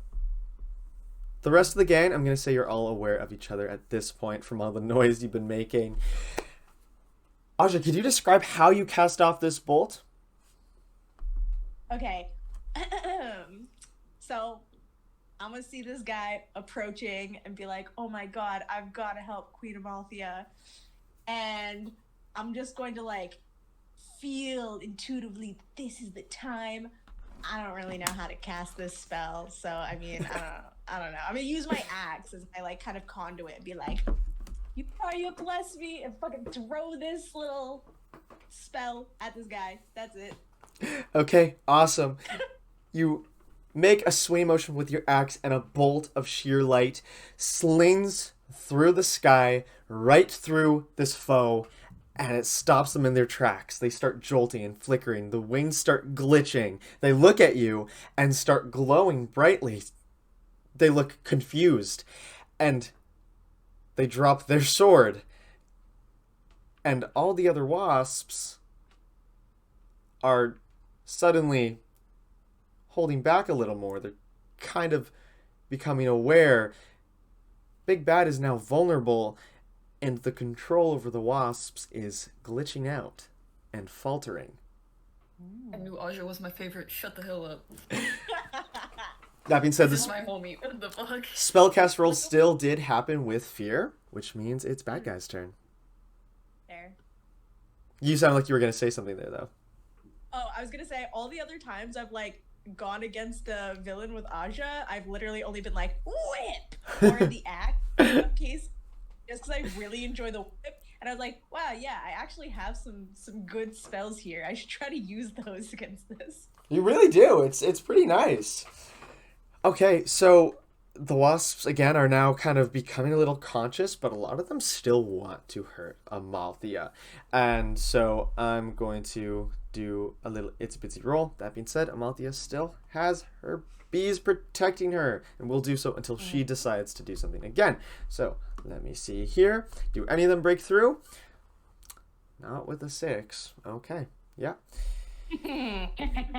The rest of the gang, I'm going to say you're all aware of each other at this point from all the noise you've been making. Aja, could you describe how you cast off this bolt? Okay. So, I'm going to see this guy approaching and be like, oh my god, I've got to help Queen Amalthea. And I'm just going to like feel intuitively this is the time. I don't really know how to cast this spell, so I mean I don't know. I'm gonna use my axe as my like kind of conduit and be like, you bless me, and fucking throw this little spell at this guy. That's it. Okay, awesome. You make a swing motion with your axe, and a bolt of sheer light slings through the sky, right through this foe, and it stops them in their tracks. They start jolting and flickering. The wings start glitching. They look at you and start glowing brightly. They look confused, and they drop their sword. And all the other wasps are suddenly holding back a little more. They're kind of becoming aware. Big Bad is now vulnerable, and the control over the wasps is glitching out and faltering. I knew Aja was my favorite. Shut the hell up. That being said, This this is my homie. What the fuck? spellcast roll still did happen with fear, which means it's Bad Guy's turn. There. You sound like you were going to say something there, though. Oh, I was gonna say, all the other times I've like gone against a villain with Aja, I've literally only been like whip or the axe in some case, just because I really enjoy the whip. And I was like, wow, yeah, I actually have some good spells here. I should try to use those against this. You really do. It's pretty nice. Okay, so the wasps again are now kind of becoming a little conscious, but a lot of them still want to hurt Amalthea. And so I'm going to do a little itsy bitsy roll. That being said, Amalthea still has her bees protecting her, and will do so until she decides to do something again. So let me see here. Do any of them break through? Not with a 6. Okay. Yeah.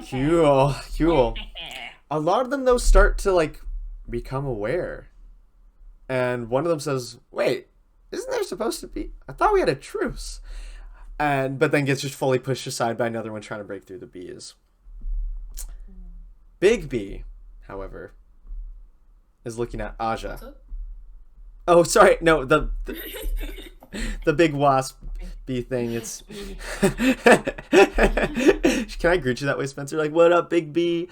Cool. A lot of them though start to like become aware, and one of them says, "Wait, isn't there supposed to be? I thought we had a truce." But then gets just fully pushed aside by another one trying to break through the bees. Big B, however, is looking at Aja. What's up? Oh, sorry, no, the big wasp bee thing. It's can I greet you that way, Spencer? Like, what up, Big B?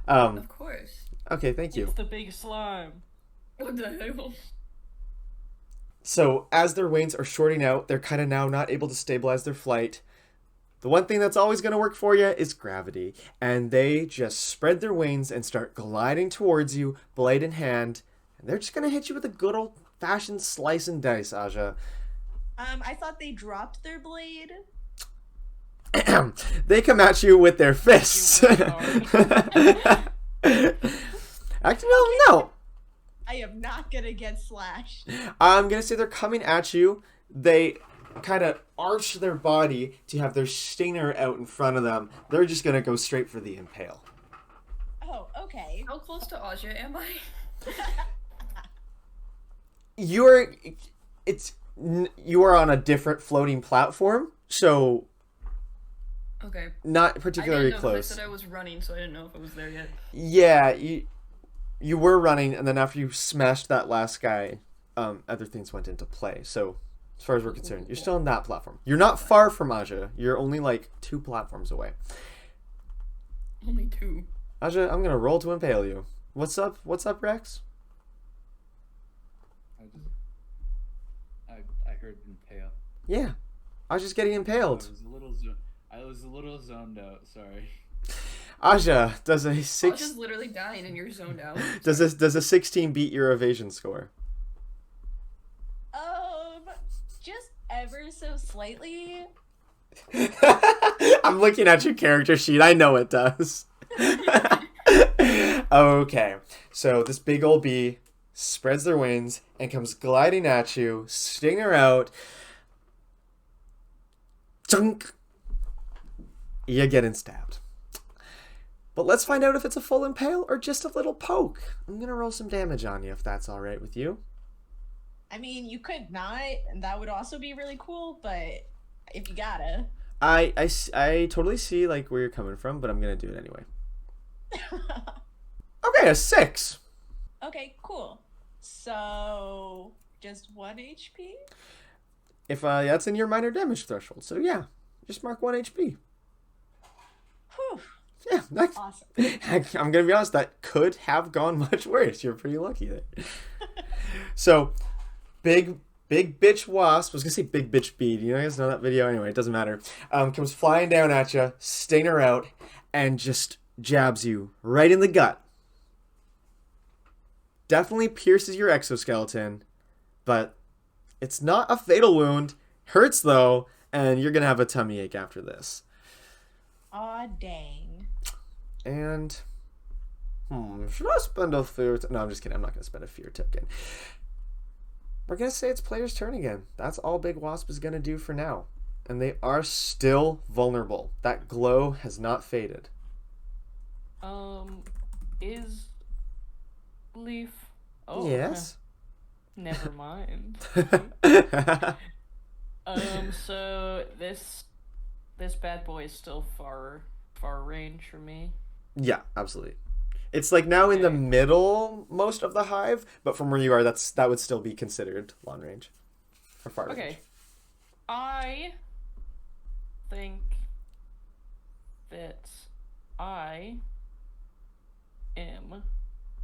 Of course. Okay, thank you. It's the big slime. What the hell? So as their wings are shorting out, they're kind of now not able to stabilize their flight. The one thing that's always going to work for you is gravity. And they just spread their wings and start gliding towards you, blade in hand. And they're just going to hit you with a good old-fashioned slice and dice, Aja. I thought they dropped their blade. They come at you with their fists. Actually, no. I am not gonna get slashed. I'm going to say they're coming at you. They kind of arch their body to have their stinger out in front of them. They're just going to go straight for the impale. Oh, okay. How close to Aja am I? You are on a different floating platform, so Okay. not particularly I didn't know, 'cause close. I said I was running, so I didn't know if I was there yet. Yeah, you were running, and then after you smashed that last guy, other things went into play. So, as far as we're concerned, you're still on that platform. You're not far from Aja. You're only like 2 platforms away. Only 2. Aja, I'm gonna roll to impale you. What's up? What's up, Rex? I heard impale. Yeah, Aja's getting impaled. I was a little zoned out. Sorry. Aja, does a Aja's 6 literally dying and you're zoned out. does a 16 beat your evasion score? Just ever so slightly. I'm looking at your character sheet. I know it does. Okay, so this big old bee spreads their wings and comes gliding at you, stinger out. Chunk! You're getting stabbed. But let's find out if it's a full impale or just a little poke. I'm gonna roll some damage on you if that's alright with you. I mean, you could not, and that would also be really cool, but if you gotta. I totally see like where you're coming from, but I'm gonna do it anyway. Okay, a 6. Okay, cool. So, just 1 HP? If that's in your minor damage threshold, so yeah, just mark 1 HP. Whew. Yeah, that, Awesome. I'm gonna be honest, that could have gone much worse. You're pretty lucky there. So, big bitch wasp. I was gonna say big bitch bee. Do you guys know that video? Anyway, it doesn't matter. Comes flying down at you, stinger out, and just jabs you right in the gut. Definitely pierces your exoskeleton, but it's not a fatal wound. Hurts though, and you're gonna have a tummy ache after this. Aw, dang. And should I spend a fear? No, I'm just kidding. I'm not gonna spend a fear token. We're gonna say it's player's turn again. That's all Big Wasp is gonna do for now, and they are still vulnerable. That glow has not faded. Is Leaf? Oh, Yes. Never mind. So this bad boy is still far range for me. Yeah, absolutely. It's like now in the middle most of the hive, but from where you are, that would still be considered long range or far range. Okay. I think that I am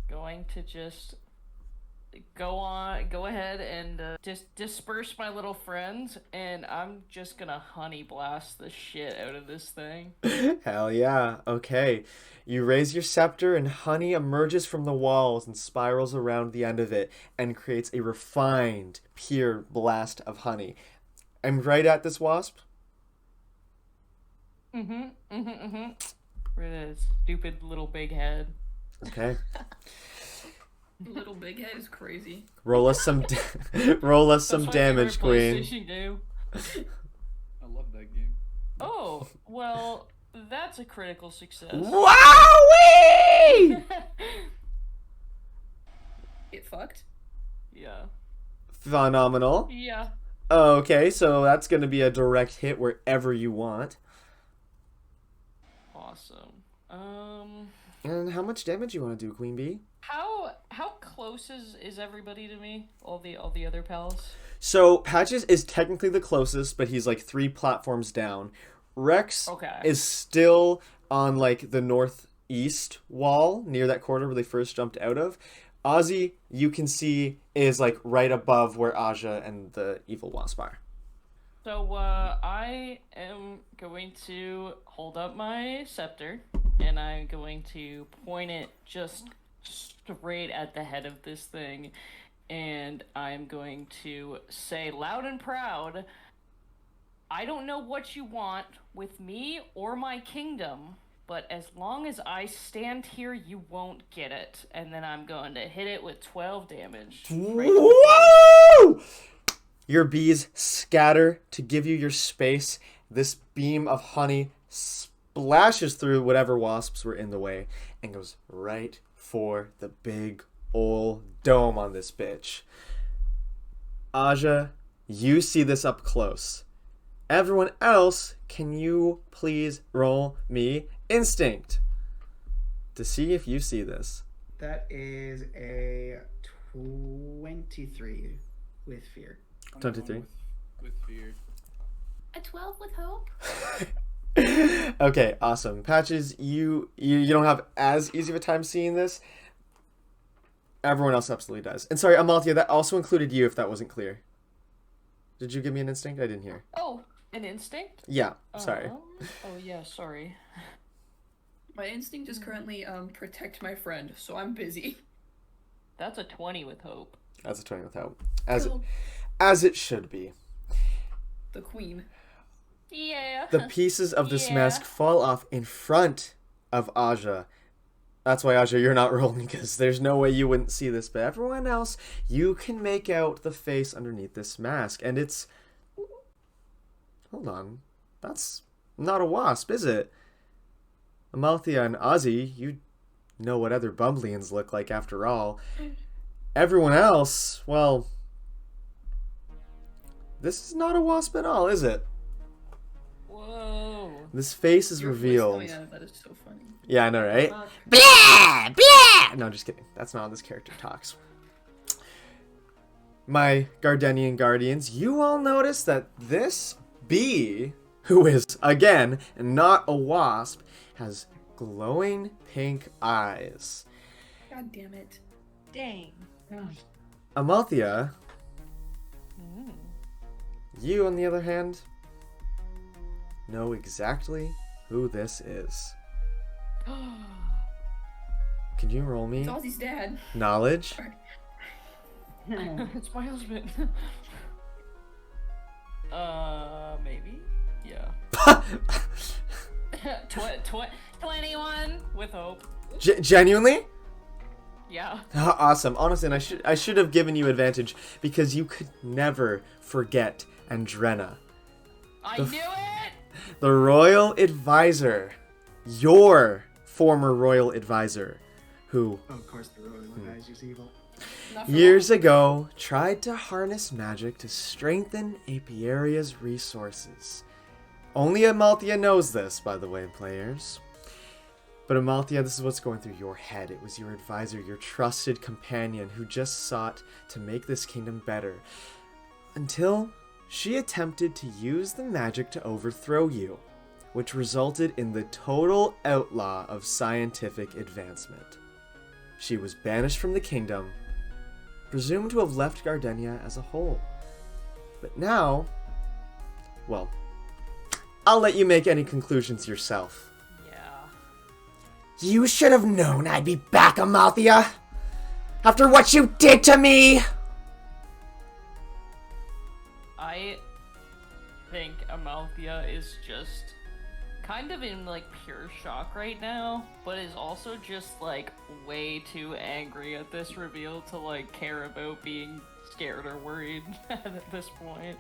going to just go ahead and just disperse my little friends, and I'm just gonna honey blast the shit out of this thing. Hell yeah. Okay. You raise your scepter and honey emerges from the walls and spirals around the end of it and creates a refined, pure blast of honey. I'm right at this wasp? With a stupid little big head. Okay. Little big head is crazy. Roll us some damage, Queen. PlayStation game. I love that game. Oh, well, that's a critical success. Wowee! Get fucked. Yeah. Phenomenal. Yeah. Okay, so that's going to be a direct hit wherever you want. Awesome. And how much damage you want to do, Queen Bee? How close is everybody to me? All the other pals? So Patches is technically the closest, but he's like 3 platforms down. Rex is still on like the northeast wall near that corner where they first jumped out of. Ozzy, you can see, is like right above where Aja and the evil wasp are. So I am going to hold up my scepter, and I'm going to point it just straight at the head of this thing, and I'm going to say loud and proud, I don't know what you want with me or my kingdom, but as long as I stand here, you won't get it. And then I'm going to hit it with 12 damage. Whoa! Your bees scatter to give you your space. This beam of honey splashes through whatever wasps were in the way and goes right for the big ol' dome on this bitch. Aja, you see this up close. Everyone else, can you please roll me instinct to see if you see this? That is a 23 with fear. 23. With fear. A 12 with hope. Okay, awesome. Patches, you don't have as easy of a time seeing this. Everyone else absolutely does. And sorry, Amalthea, that also included you if that wasn't clear. Did you give me an instinct? I didn't hear. Oh, an instinct? Yeah, sorry. Oh yeah, sorry. My instinct is currently protect my friend, so I'm busy. That's a 20 with hope. That's a 20 with hope. As it should be. The queen. Yeah. The pieces of this mask fall off in front of Aja. That's why, Aja, you're not rolling, because there's no way you wouldn't see this. But everyone else, you can make out the face underneath this mask. And it's... Hold on. That's not a wasp, is it? Amalthea and Ozzy, you know what other Bumbleans look like after all. Everyone else, well... This is not a wasp at all, is it? Whoa. This face is Your voice revealed. coming out of that is so funny. Yeah, I know, right? Blah! Blah! No, just kidding. That's not how this character talks. My Gardenian Guardians, you all notice that this bee, who is, again, not a wasp, has glowing pink eyes. God damn it. Dang. Amalthea, you, on the other hand, know exactly who this is. Can you roll me It's Ozzy's dad. knowledge? It's my husband. Maybe? Yeah. 21 with hope. Genuinely? Yeah. Awesome. Honestly, and I should have given you advantage because you could never forget Andrenna, I knew it! the royal advisor, your former royal advisor, who Oh, of course, the royal advisor's evil. Not for years long. ago tried to harness magic to strengthen Apiarya's resources. Only Amalthea knows this, by the way, players. But Amalthea, this is what's going through your head. It was your advisor, your trusted companion, who just sought to make this kingdom better. Until she attempted to use the magic to overthrow you, which resulted in the total outlaw of scientific advancement. She was banished from the kingdom, presumed to have left Gardenia as a whole. But now, well, I'll let you make any conclusions yourself. Yeah. You should have known I'd be back, Amalthea. After what you did to me. I think Amalthea is just kind of in like pure shock right now, but is also just like way too angry at this reveal to like care about being scared or worried at this point.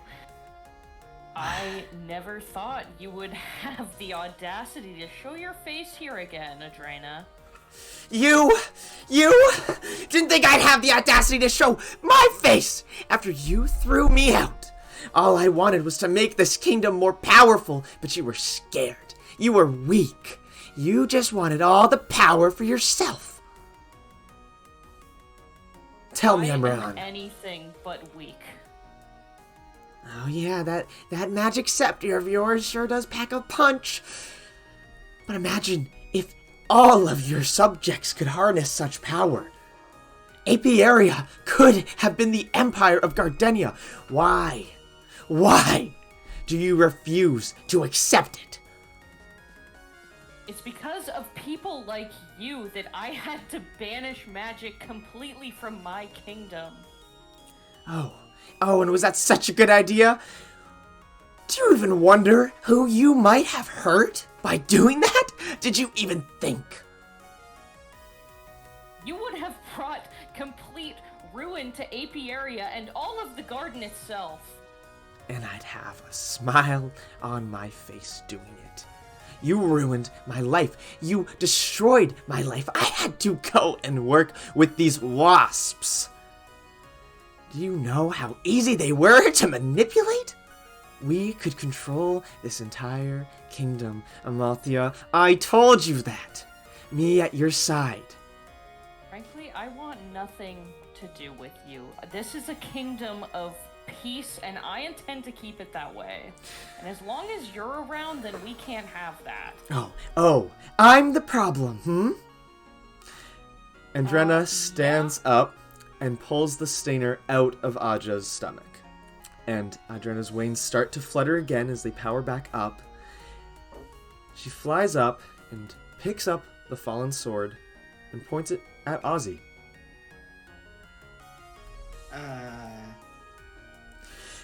I never thought you would have the audacity to show your face here again, Adrena. You didn't think I'd have the audacity to show my face after you threw me out. All I wanted was to make this kingdom more powerful, but you were scared. You were weak. You just wanted all the power for yourself. Tell me I'm I am wrong. anything but weak. Oh yeah, that magic scepter of yours sure does pack a punch. But imagine if all of your subjects could harness such power. Apiarya could have been the empire of Gardenia. Why? Why do you refuse to accept it? It's because of people like you that I had to banish magic completely from my kingdom. Oh, and was that such a good idea? Do you even wonder who you might have hurt by doing that? Did you even think? You would have brought complete ruin to Apiarya and all of the garden itself. And I'd have a smile on my face doing it. You ruined my life. You destroyed my life. I had to go and work with these wasps. Do you know how easy they were to manipulate? We could control this entire kingdom, Amalthea. I told you that. Me at your side. Frankly, I want nothing to do with you. This is a kingdom of peace, and I intend to keep it that way. And as long as you're around, then we can't have that. Oh, I'm the problem, Andrenna stands up and pulls the stainer out of Aja's stomach. And Adrena's wings start to flutter again as they power back up. She flies up and picks up the fallen sword and points it at Ozzy.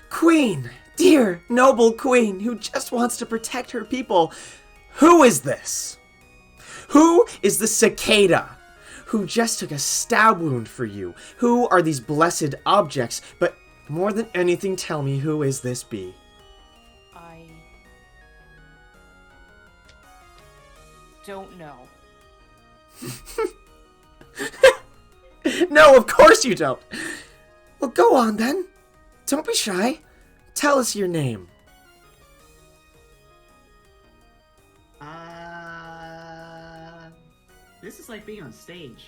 Queen! Dear, noble queen who just wants to protect her people. Who is this? Who is the cicada who just took a stab wound for you? Who are these blessed objects? But more than anything, tell me, who is this bee? I don't know. No, of course you don't. Well, go on then. Don't be shy. Tell us your name. This is like being on stage.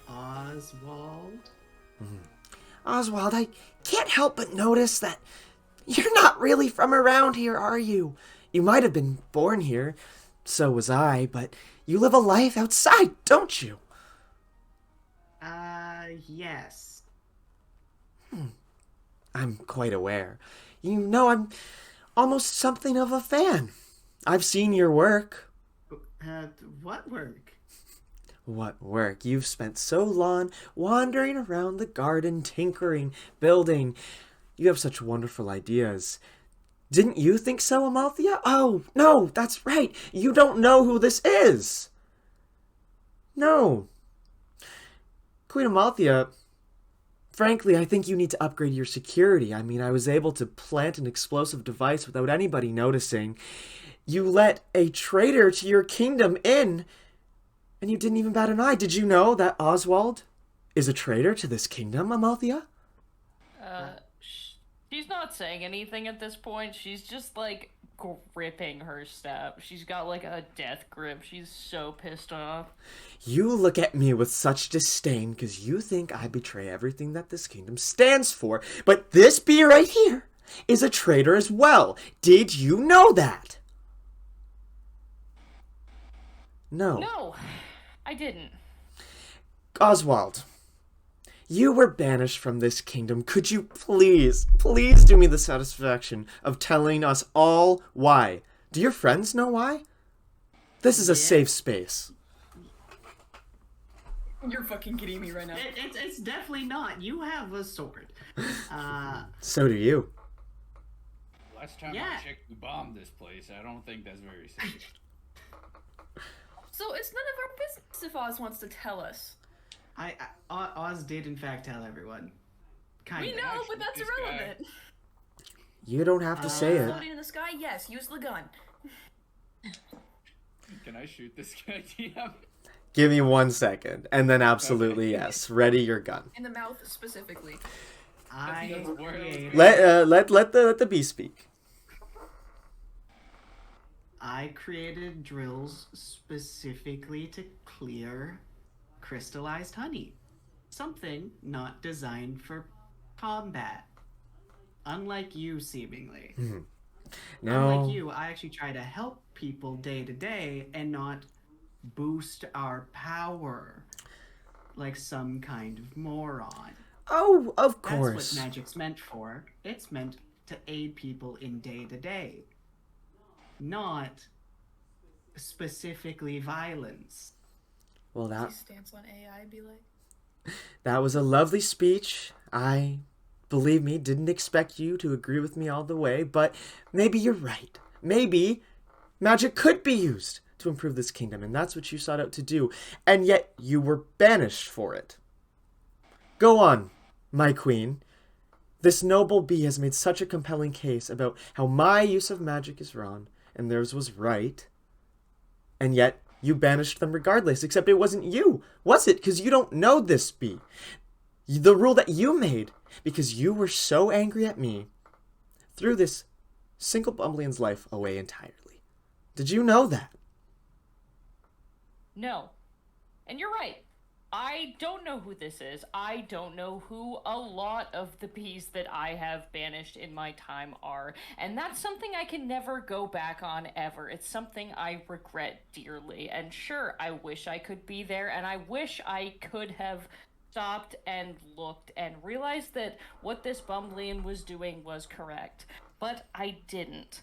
Oswald? Oswald, I can't help but notice that you're not really from around here, are you? You might have been born here, so was I, but you live a life outside, don't you? Yes. I'm quite aware. You know, I'm almost something of a fan. I've seen your work. What work? What work. You've spent so long wandering around the garden, tinkering, building. You have such wonderful ideas. Didn't you think so, Amalthea? Oh, no, that's right. You don't know who this is. No. Queen Amalthea, frankly, I think you need to upgrade your security. I mean, I was able to plant an explosive device without anybody noticing. You let a traitor to your kingdom in, and you didn't even bat an eye. Did you know that Oswald is a traitor to this kingdom, Amalthea? She's not saying anything at this point. She's just, like, gripping her staff. She's got, like, a death grip. She's so pissed off. You look at me with such disdain because you think I betray everything that this kingdom stands for. But this bee right here is a traitor as well. Did you know that? No. No, I didn't. Oswald, you were banished from this kingdom. Could you please do me the satisfaction of telling us all why? Do your friends know why? This is a safe space. You're fucking kidding me right now. It's definitely not. You have a sword. So do you. Last time I checked, we bombed this place. I don't think that's very safe. So it's none of our business if Oz wants to tell us. Oz did in fact tell everyone. Kind We of. know, but that's this irrelevant. You don't have to say it. Floating in the sky, yes. Use the gun. Can I shoot this guy, DM? Give me 1 second, and then absolutely yes. Ready your gun. In the mouth specifically. I created, Let the bee speak. I created drills specifically to clear crystallized honey. Something not designed for combat. Unlike you, seemingly. No. Unlike you, I actually try to help people day to day and not boost our power like some kind of moron. Oh, of That's course. what magic's meant for. It's meant to aid people in day to day, not specifically violence. Well, His stance on AI be like. that was a lovely speech. I, believe me, didn't expect you to agree with me all the way, but maybe you're right. Maybe magic could be used to improve this kingdom, and that's what you sought out to do, and yet you were banished for it. Go on, my queen. This noble bee has made such a compelling case about how my use of magic is wrong, and theirs was right, and yet you banished them regardless, except it wasn't you, was it? Because you don't know this bee. The rule that you made, because you were so angry at me, threw this single Bumblean's life away entirely. Did you know that? No. And you're right. I don't know who this is. I don't know who a lot of the bees that I have banished in my time are. And that's something I can never go back on ever. It's something I regret dearly. And sure, I wish I could be there, and I wish I could have stopped and looked and realized that what this Bumblean was doing was correct. But I didn't.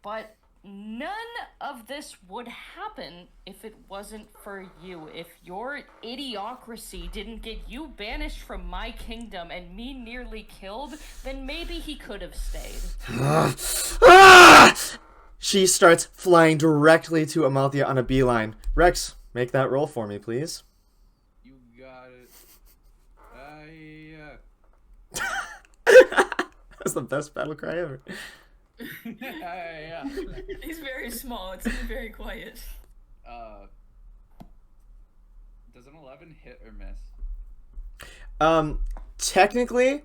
But none of this would happen if it wasn't for you. If your idiocracy didn't get you banished from my kingdom and me nearly killed, then maybe he could have stayed. She starts flying directly to Amalthea on a beeline. Rex, make that roll for me, please. You got it. That's the best battle cry ever. Yeah. He's very small. It's very quiet. Does an 11 hit or miss? Technically,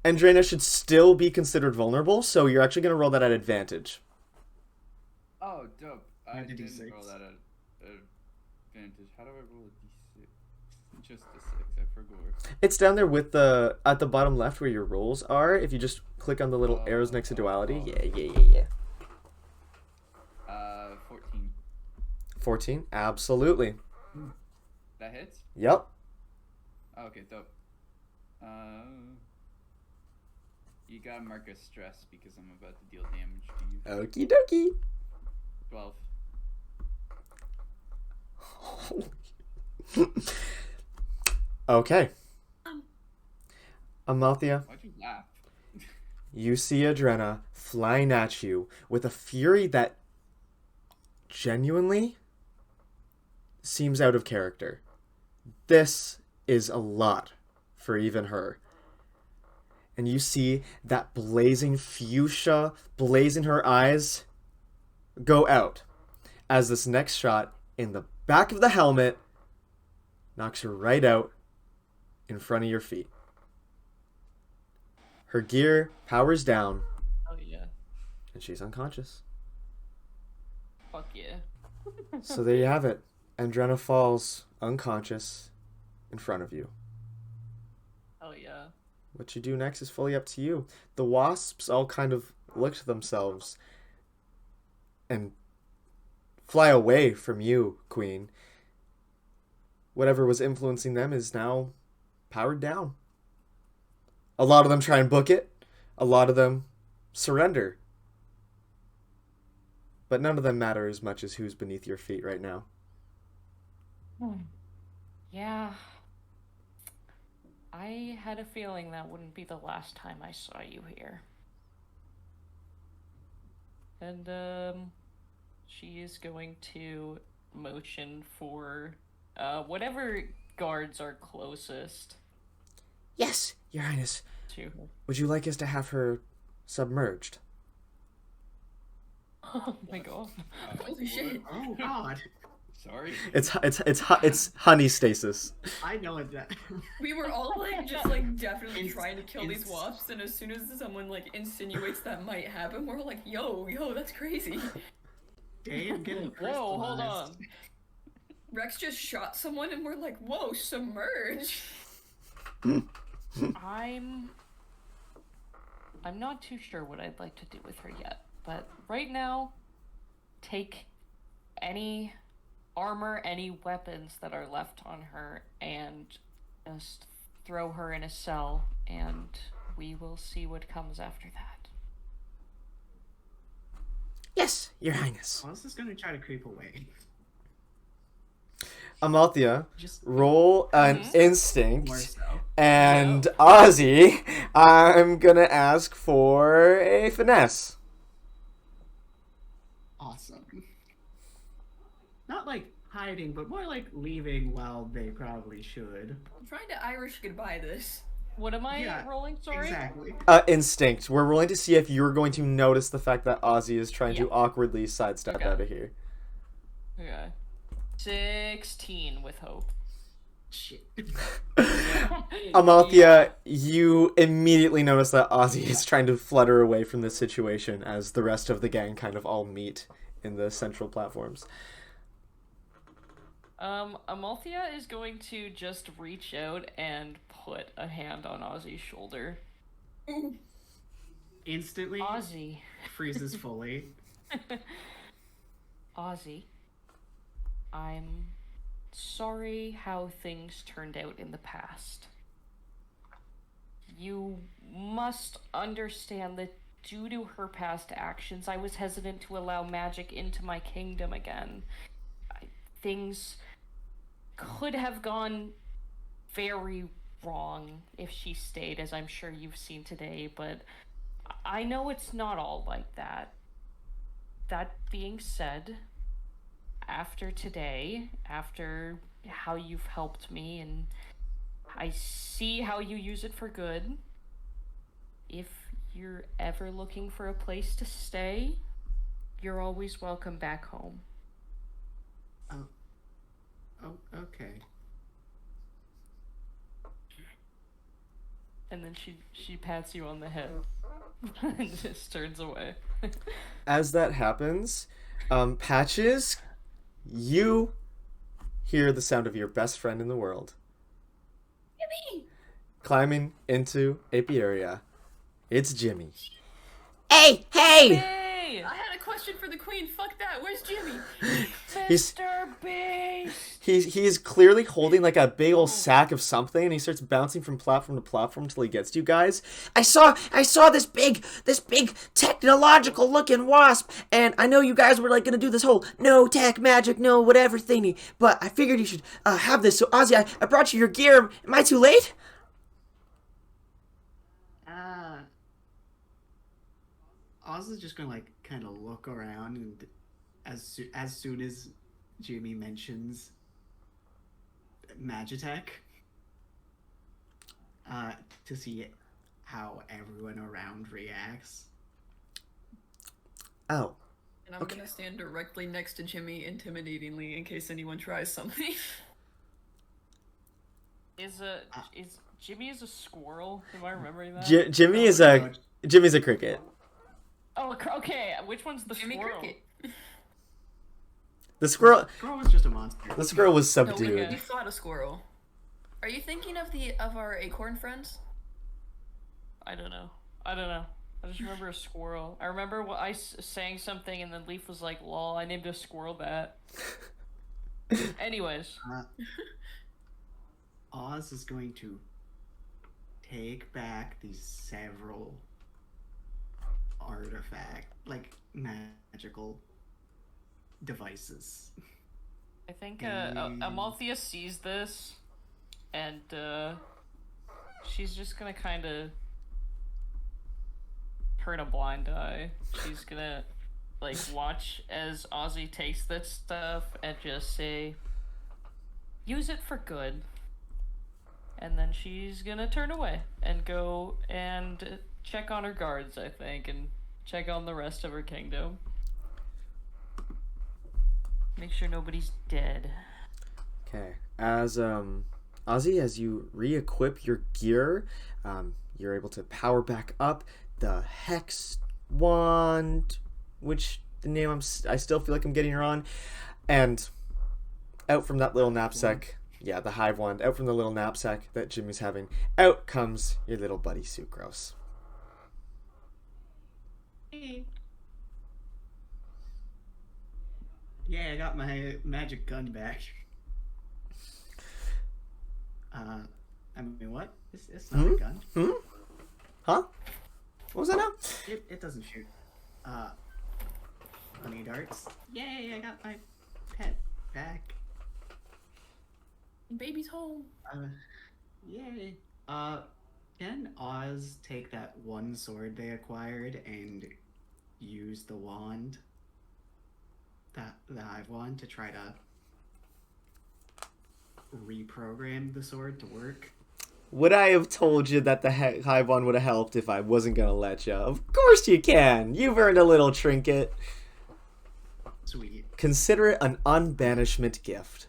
Andrena should still be considered vulnerable, so you're actually going to roll that at advantage. Oh, dope. I Why did he didn't six? roll that at advantage. How do I roll a d6? Just a 6, I forgot. It's down there with at the bottom left where your rolls are. If you just click on the little arrows next to duality. Yeah. 14. 14? Absolutely. That hits? Yep. Okay, dope. You gotta mark a stress because I'm about to deal damage to you. Okie dokie. 12. Okay. Amalthea, Why'd you laugh? you see Adrena flying at you with a fury that genuinely seems out of character. This is a lot for even her. And you see that blazing fuchsia blaze in her eyes go out as this next shot in the back of the helmet knocks her right out in front of your feet. Her gear powers down Oh yeah. and she's unconscious. Fuck yeah. So there you have it. Andrena falls unconscious in front of you. Oh yeah. What you do next is fully up to you. The wasps all kind of look to themselves and fly away from you, Queen. Whatever was influencing them is now powered down. A lot of them try and book it. A lot of them surrender. But none of them matter as much as who's beneath your feet right now. Yeah. I had a feeling that wouldn't be the last time I saw you here. And, she is going to motion for, whatever guards are closest Yes, Your Highness. to her. Would you like us to have her submerged? Oh my god. Holy shit. Oh God. Sorry. It's honey stasis. I know it. We were all like just like definitely trying to kill these wasps, and as soon as someone like insinuates that might happen, we're like, yo, that's crazy. Damn, getting Whoa, hold on. Rex just shot someone, and we're like, whoa, submerge. I'm not too sure what I'd like to do with her yet, but right now, take any armor, any weapons that are left on her, and just throw her in a cell, and we will see what comes after that. Yes, Your Highness. I was just gonna try to creep away. Amalthea, Just roll an instinct. more so. And Ozzy, I'm gonna ask for a finesse. Awesome. Not like hiding, but more like leaving while they probably should. I'm trying to Irish goodbye this. What am I Yeah, rolling, sorry? Exactly. Instinct. We're rolling to see if you're going to notice the fact that Ozzy is trying to Yeah. awkwardly sidestep Okay. out of here. Okay. 16 with hope. Shit. Amalthea, you immediately notice that Ozzy is trying to flutter away from this situation as the rest of the gang kind of all meet in the central platforms. Amalthea is going to just reach out and put a hand on Ozzy's shoulder. Instantly Ozzy. freezes fully. Ozzy. I'm sorry how things turned out in the past. You must understand that due to her past actions, I was hesitant to allow magic into my kingdom again. Things could have gone very wrong if she stayed, as I'm sure you've seen today, but I know it's not all like that. That being said, after today, after how you've helped me, and I see how you use it for good, if you're ever looking for a place to stay, you're always welcome back home. Oh, okay. And then she pats you on the head and just turns away. As that happens, Patches, you hear the sound of your best friend in the world. Jimmy! Climbing into Apiarya. It's Jimmy. Hey, hey! Hey! I had a question for the queen. Fuck that. Where's Jimmy? He's Mr. Beast. he's clearly holding like a big old sack of something, and he starts bouncing from platform to platform until he gets to you guys. I saw this big technological looking wasp, and I know you guys were like gonna do this whole no tech magic, no whatever thingy, but I figured you should have this. So Ozzy, I brought you your gear. Am I too late? Oz is just gonna like kind of look around, and as soon as Jimmy mentions Magitech, to see how everyone around reacts. Oh, And I'm Okay. gonna stand directly next to Jimmy intimidatingly in case anyone tries something. Is Jimmy is a squirrel? Am I remembering that? Jimmy's a cricket. Oh, okay. Which one's the Jimmy squirrel? Cricket. The squirrel Squirrel was just a monster. the squirrel was No, we subdued. fought a squirrel. Are you thinking of our acorn friends? I don't know. I just remember a squirrel. I remember saying something and then Leaf was like, "Lol, I named a squirrel that." Anyways, Oz is going to take back these several magical devices. I think Mm. Amalthea sees this, and she's just gonna kind of turn a blind eye. She's gonna like watch as Ozzy takes this stuff and just say, "Use it for good." And then she's gonna turn away and go and check on her guards, I think, and check on the rest of her kingdom. Make sure nobody's dead. Okay. As Ozzy, as you re-equip your gear, you're able to power back up the Hex Wand, which the name I still feel like I'm getting wrong, and out from that little knapsack, yeah, the Hive Wand, out from the little knapsack that Jimmy's having, out comes your little buddy Sucrose. Hey. Yeah, I got my magic gun back. I mean, what? It's not a gun. Huh? What was that now? It doesn't shoot. Honey darts. Yay, I got my pet back. Baby's home. Yay. Can Oz take that one sword they acquired and use the wand, the Hive Wand, to try to reprogram the sword to work? Would I have told you that the Hive Wand would have helped if I wasn't gonna let you? Of course you can! You've earned a little trinket. Sweet. Consider it an unbanishment gift.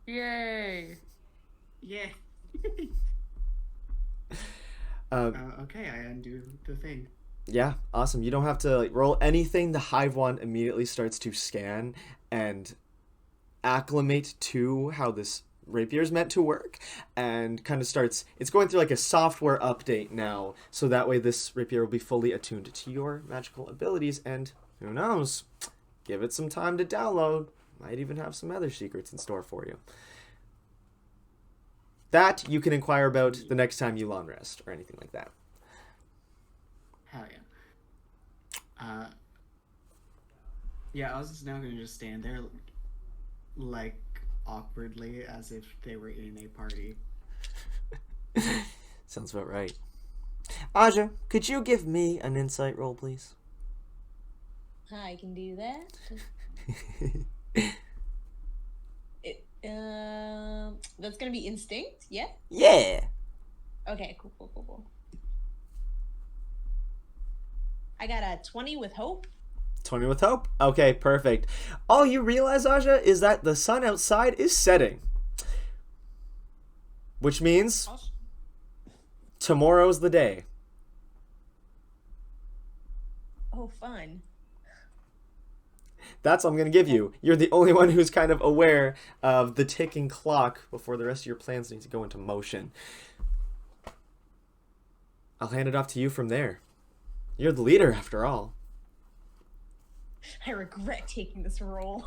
Yay! Yeah. Um, Okay, I undo the thing. Yeah, awesome. You don't have to like, roll anything. The Hive Wand immediately starts to scan and acclimate to how this rapier is meant to work, and kind of starts. It's going through like a software update now, so that way this rapier will be fully attuned to your magical abilities. And who knows? Give it some time to download. Might even have some other secrets in store for you. That you can inquire about the next time you long rest or anything like that. Hell yeah. Yeah, I was just now gonna just stand there, like, awkwardly, as if they were in a party. Sounds about right. Aja, could you give me an insight roll, please? I can do that. That's gonna be instinct, yeah? Yeah. Okay, cool. I got a 20 with hope. 20 with hope. Okay, perfect. All you realize, Aja, is that the sun outside is setting. Which means tomorrow's the day. Oh, fun. That's all I'm going to give you. You're the only one who's kind of aware of the ticking clock before the rest of your plans need to go into motion. I'll hand it off to you from there. You're the leader, after all. I regret taking this role.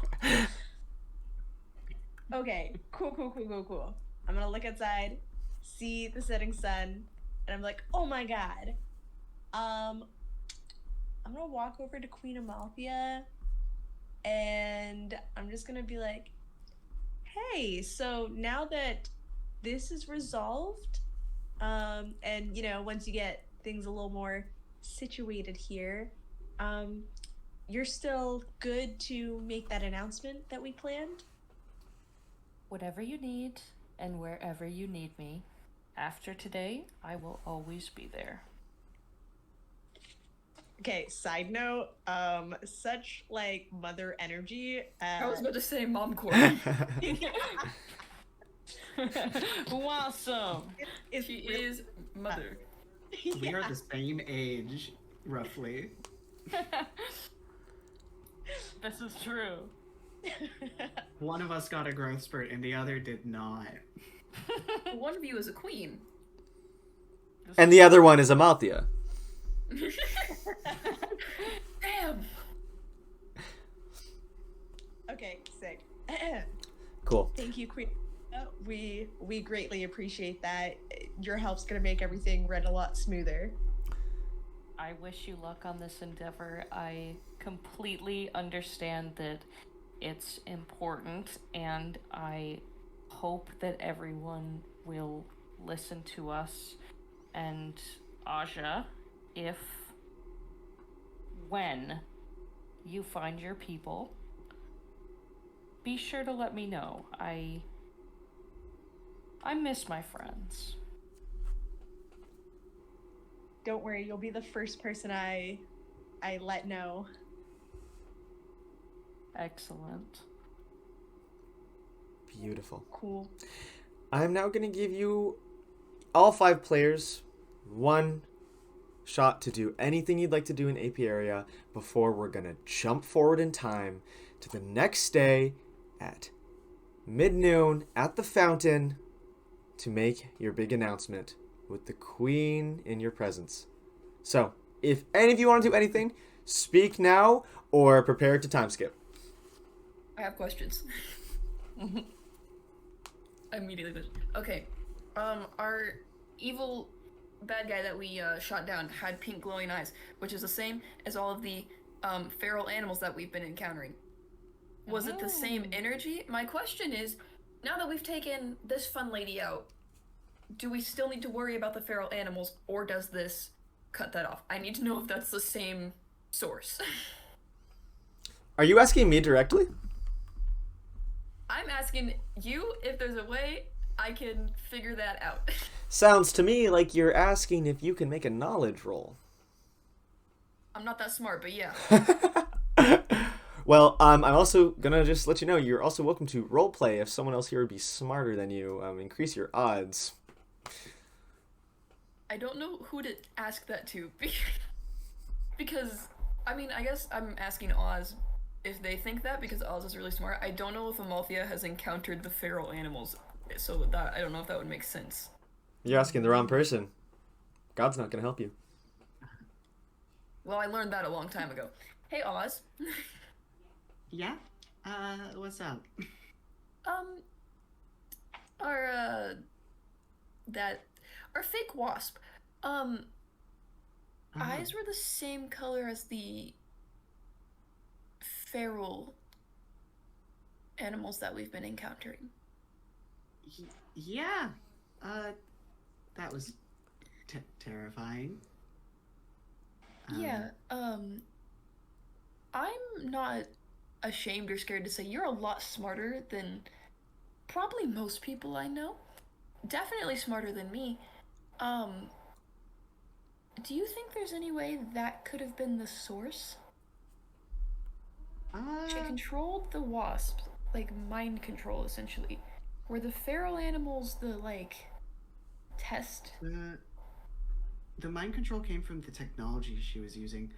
Okay, cool. I'm gonna look outside, see the setting sun, and I'm like, oh my god. I'm gonna walk over to Queen Amalthea, and I'm just gonna be like, hey, so now that this is resolved, and once you get things a little more situated here, you're still good to make that announcement that we planned? Whatever you need and wherever you need me. After today, I will always be there. Okay, side note, such like mother energy. I was about to say mom core. Awesome. She is mother. We are the same age, roughly. This is true. One of us got a growth spurt and the other did not. One of you is a queen. And the other one is Amalthea. Damn. Okay, sick. Cool. Thank you, Queen. We greatly appreciate that. Your help's gonna make everything run a lot smoother. I wish you luck on this endeavor. I completely understand that it's important, and I hope that everyone will listen to us. And Aja, when you find your people, be sure to let me know. I miss my friends. Don't worry, you'll be the first person I let know. Excellent. Beautiful. Cool. I'm now going to give you, all 5 players, 1 shot to do anything you'd like to do in Apiarya before we're going to jump forward in time to the next day at mid-noon at the fountain to make your big announcement with the queen in your presence. So, if any of you want to do anything, speak now or prepare to time skip. I have questions. Immediately. Okay. Our evil bad guy that we shot down had pink glowing eyes, which is the same as all of the feral animals that we've been encountering. Was it the same energy? My question is, now that we've taken this fun lady out, do we still need to worry about the feral animals, or does this cut that off? I need to know if that's the same source. Are you asking me directly? I'm asking you if there's a way I can figure that out. Sounds to me like you're asking if you can make a knowledge roll. I'm not that smart, but yeah. Well, I'm also gonna just let you know you're also welcome to roleplay if someone else here would be smarter than you. Increase your odds. I don't know who to ask that to, because, I mean, I guess I'm asking Oz if they think that, because Oz is really smart. I don't know if Amalthea has encountered the feral animals, so that, I don't know if that would make sense. You're asking the wrong person. God's not gonna help you. Well, I learned that a long time ago. Hey, Oz. Yeah? What's up? Our fake wasp, eyes were the same color as the feral animals that we've been encountering. Yeah. That was terrifying. Yeah, I'm not ashamed or scared to say you're a lot smarter than probably most people I know. Definitely smarter than me. Do you think there's any way that could have been the source? She controlled the wasps, like mind control essentially. Were the feral animals the, like, test? The mind control came from the technology she was using.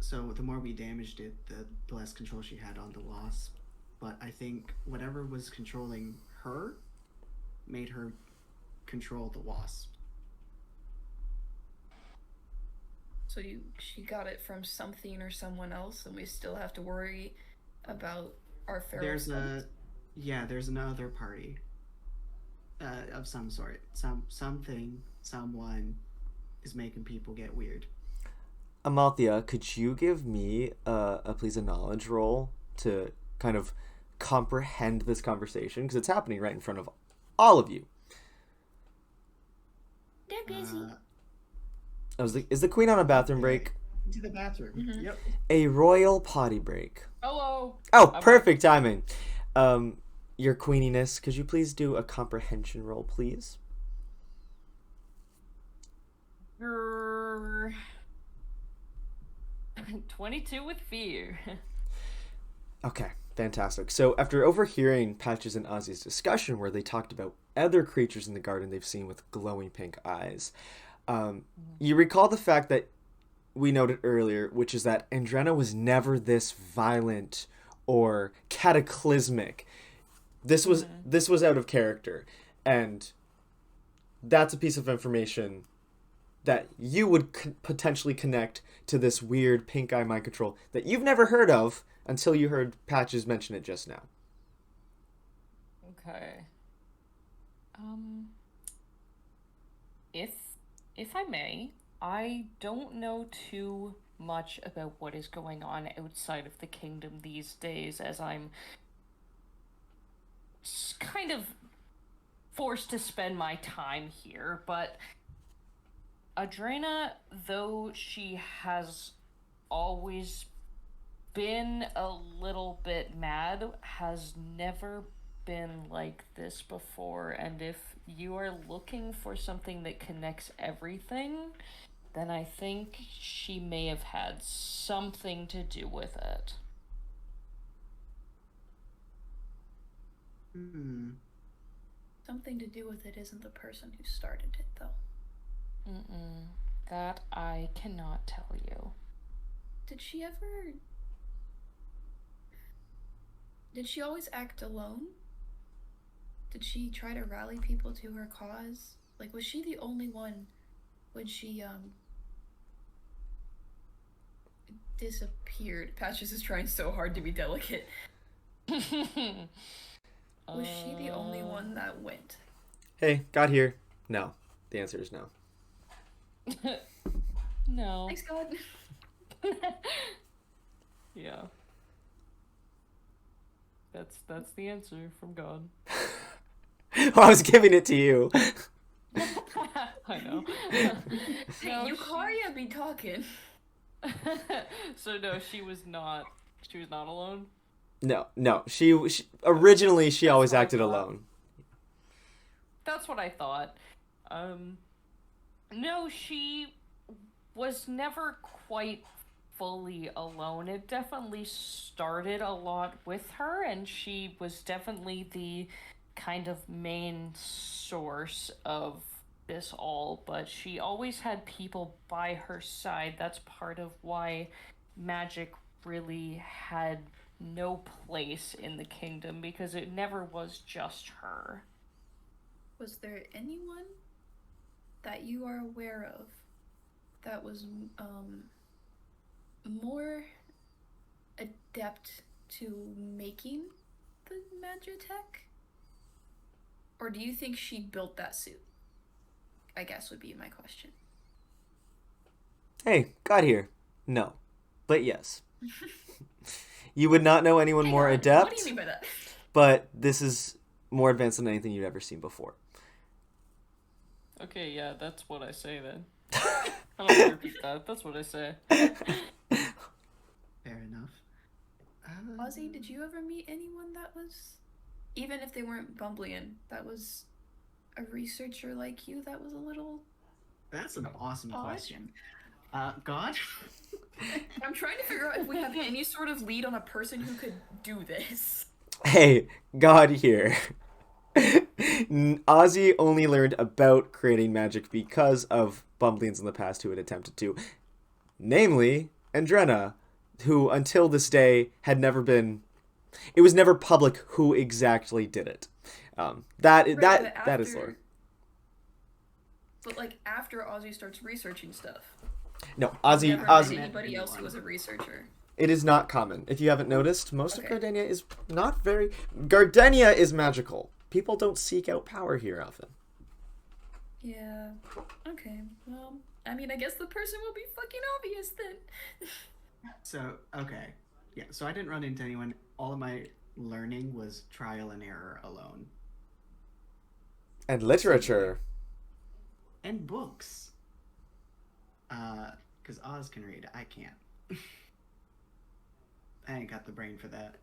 So the more we damaged it, the less control she had on the wasp. But I think whatever was controlling her made her control the wasp. So she got it from something or someone else, and we still have to worry about our feral There's friends? there's another party of some sort. Someone is making people get weird. Amalthea, could you give me please a knowledge roll to kind of comprehend this conversation, because it's happening right in front of all of you. They're busy. Is the queen on a bathroom break? Into the bathroom. Mhm. Yep. A royal potty break. Hello. Oh, I'm perfect timing. Your queeniness, could you please do a comprehension roll, please? Grrr. 22 with fear. Okay, fantastic. So after overhearing Patches and Ozzy's discussion where they talked about other creatures in the garden they've seen with glowing pink eyes, you recall the fact that we noted earlier, which is that Andrena was never this violent or cataclysmic. This was out of character, and that's a piece of information that you would potentially connect to this weird pink eye mind control that you've never heard of until you heard Patches mention it just now. Okay. If I may, I don't know too much about what is going on outside of the kingdom these days, as I'm kind of forced to spend my time here, but Adrena, though she has always been a little bit mad, has never been like this before, and if you are looking for something that connects everything, then I think she may have had something to do with it. Something to do with it isn't the person who started it, though. That I cannot tell you. Did she always act alone? Did she try to rally people to her cause? Like, was she the only one when she, disappeared? Patches is trying so hard to be delicate. Was she the only one that went? Hey, got here. No. The answer is no. No. Thanks, God. Yeah. That's the answer from God. Well, I was giving it to you. I know. Hey, Eukarya be talking. So no, she was not alone. No. She originally she always what I acted thought. alone. That's what I thought. No, she was never quite fully alone. It definitely started a lot with her, and she was definitely the kind of main source of this all, but she always had people by her side. That's part of why magic really had no place in the kingdom, because it never was just her. Was there anyone that you are aware of that was more adept to making the magitech? Or do you think she built that suit? I guess would be my question. Hey, got here. No. But yes. You would not know anyone Hang more on, adept, what do you mean by that? but this is more advanced than anything you've ever seen before. Okay, yeah, that's what I say then. I don't have to repeat that. That's what I say. Fair enough. Ozzy, did you ever meet anyone that was, even if they weren't Bumblean, that was a researcher like you that was a little... That's an awesome Odd. question. God? I'm trying to figure out if we have any sort of lead on a person who could do this. Hey, God here. Ozzy only learned about creating magic because of Bumbleans in the past who had attempted to. Namely, Andrena, who until this day had never been... It was never public who exactly did it. That is lore. But like after Ozzy starts researching stuff. No, I've Ozzy. never met Ozzy. anybody else who was a researcher. It is not common. If you haven't noticed, most Okay. of Gardenia is not very. Gardenia is magical. People don't seek out power here often. Yeah. Okay. Well, I mean, I guess the person will be fucking obvious then. So, okay. Yeah, so I didn't run into anyone. All of my learning was trial and error alone. And literature. And books. Because Oz can read. I can't. I ain't got the brain for that.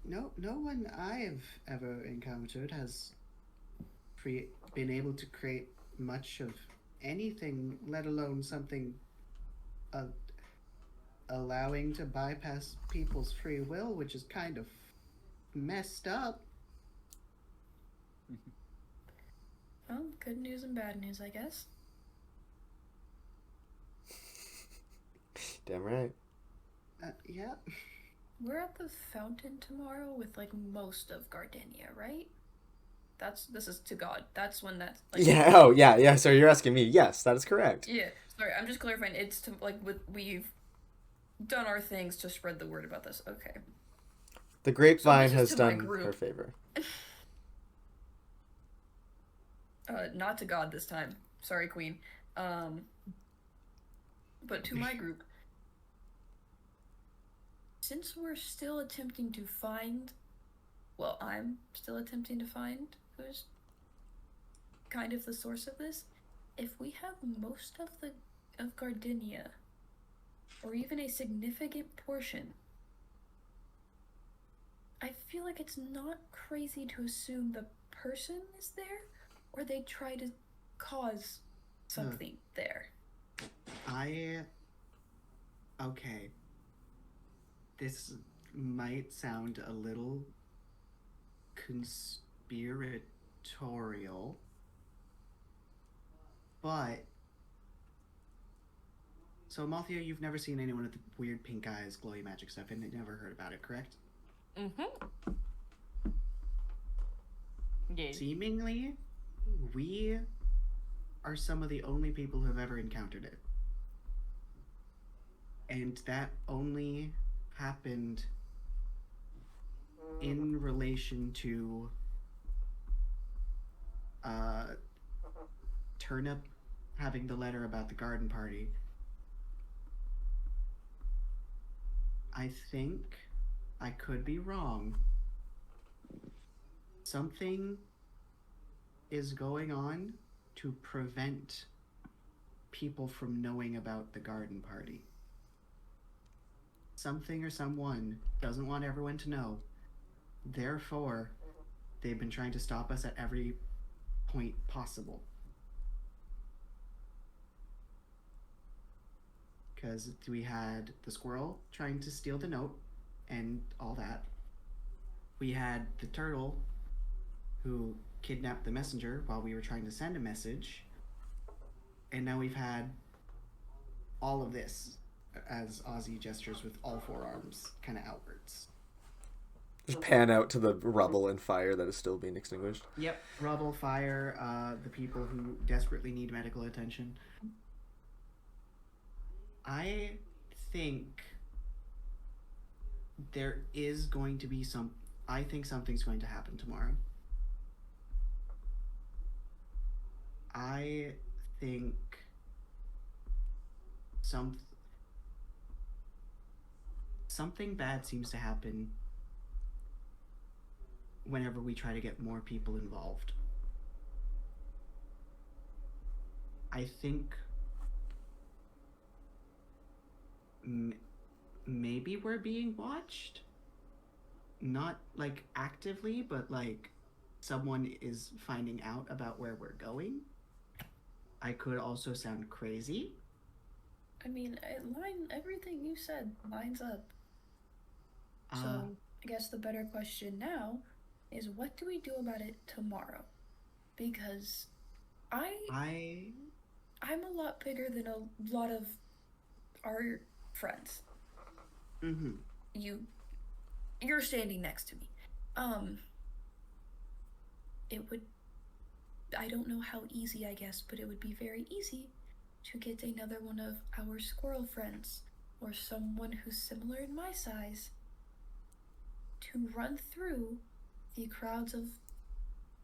No one I've ever encountered has been able to create much of anything, let alone something allowing to bypass people's free will, which is kind of messed up. Well, good news and bad news, I guess. Damn right. Yeah. We're at the fountain tomorrow with like most of Gardenia, right? This is to God. That's when that's like Yeah. Oh, yeah. Yeah. So you're asking me? Yes, that is correct. Yeah. Sorry, I'm just clarifying. It's to like we've done our things to spread the word about this. Okay. The grapevine So this has is to my done group. her favor. Not to God this time. Sorry, Queen. But to my group. Since we're still attempting to find, well, I'm still attempting to find who's kind of the source of this. If we have most of Gardenia, or even a significant portion, I feel like it's not crazy to assume the person is there, or they try to cause something there. Okay. This might sound a little conspiratorial, but so Amalthea, you've never seen anyone with the weird pink eyes, glowy magic stuff, and never heard about it, correct? Mm-hmm. Yeah. Seemingly, we are some of the only people who have ever encountered it. And that only happened in relation to Turnip having the letter about the garden party. I think I could be wrong. Something is going on to prevent people from knowing about the garden party. Something or someone doesn't want everyone to know. Therefore, they've been trying to stop us at every point possible. Because we had the squirrel trying to steal the note and all that. We had the turtle who kidnapped the messenger while we were trying to send a message. And now we've had all of this, as Ozzy gestures with all four arms kind of outwards. Just pan out to the rubble and fire that is still being extinguished. Yep, rubble, fire, the people who desperately need medical attention. I think there is going to be I think something's going to happen tomorrow. I think something bad seems to happen whenever we try to get more people involved. I think maybe we're being watched. Not like actively, but like someone is finding out about where we're going. I could also sound crazy. I mean, everything you said lines up. So, I guess the better question now is what do we do about it tomorrow? Because I'm a lot bigger than a lot of our friends. Mm-hmm. You're standing next to me. It would I don't know how easy, I guess, but it would be very easy to get another one of our squirrel friends, or someone who's similar in my size, to run through the crowds of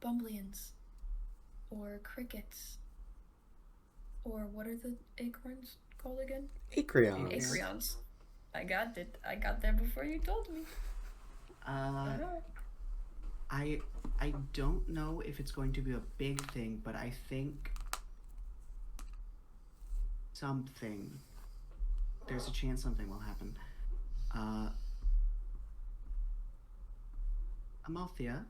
bumbleans, or crickets, or what are the acorns called again? Acreons. Acreons. I got it. I got there before you told me. I don't know if it's going to be a big thing, but I think there's a chance something will happen. Amalthea,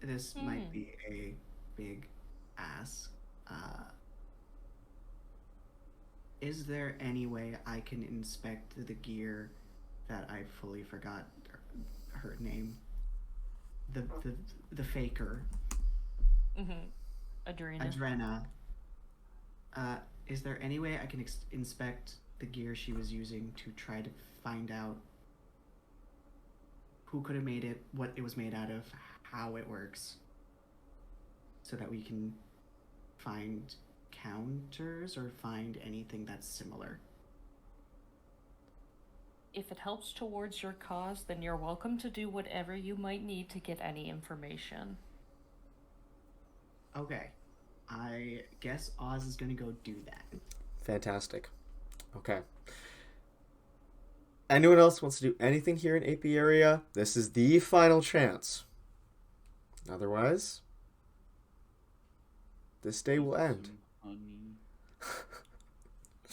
this might be a big ask. Is there any way I can inspect the gear that I fully forgot her name? The faker. Adrena. Is there any way I can inspect the gear she was using to try to find out who could have made it, what it was made out of, how it works, so that we can find counters or find anything that's similar? If it helps towards your cause, then you're welcome to do whatever you might need to get any information. Okay. I guess Oz is gonna go do that. Fantastic. Okay. Anyone else wants to do anything here in Apiarya? This is the final chance. Otherwise, this day will end.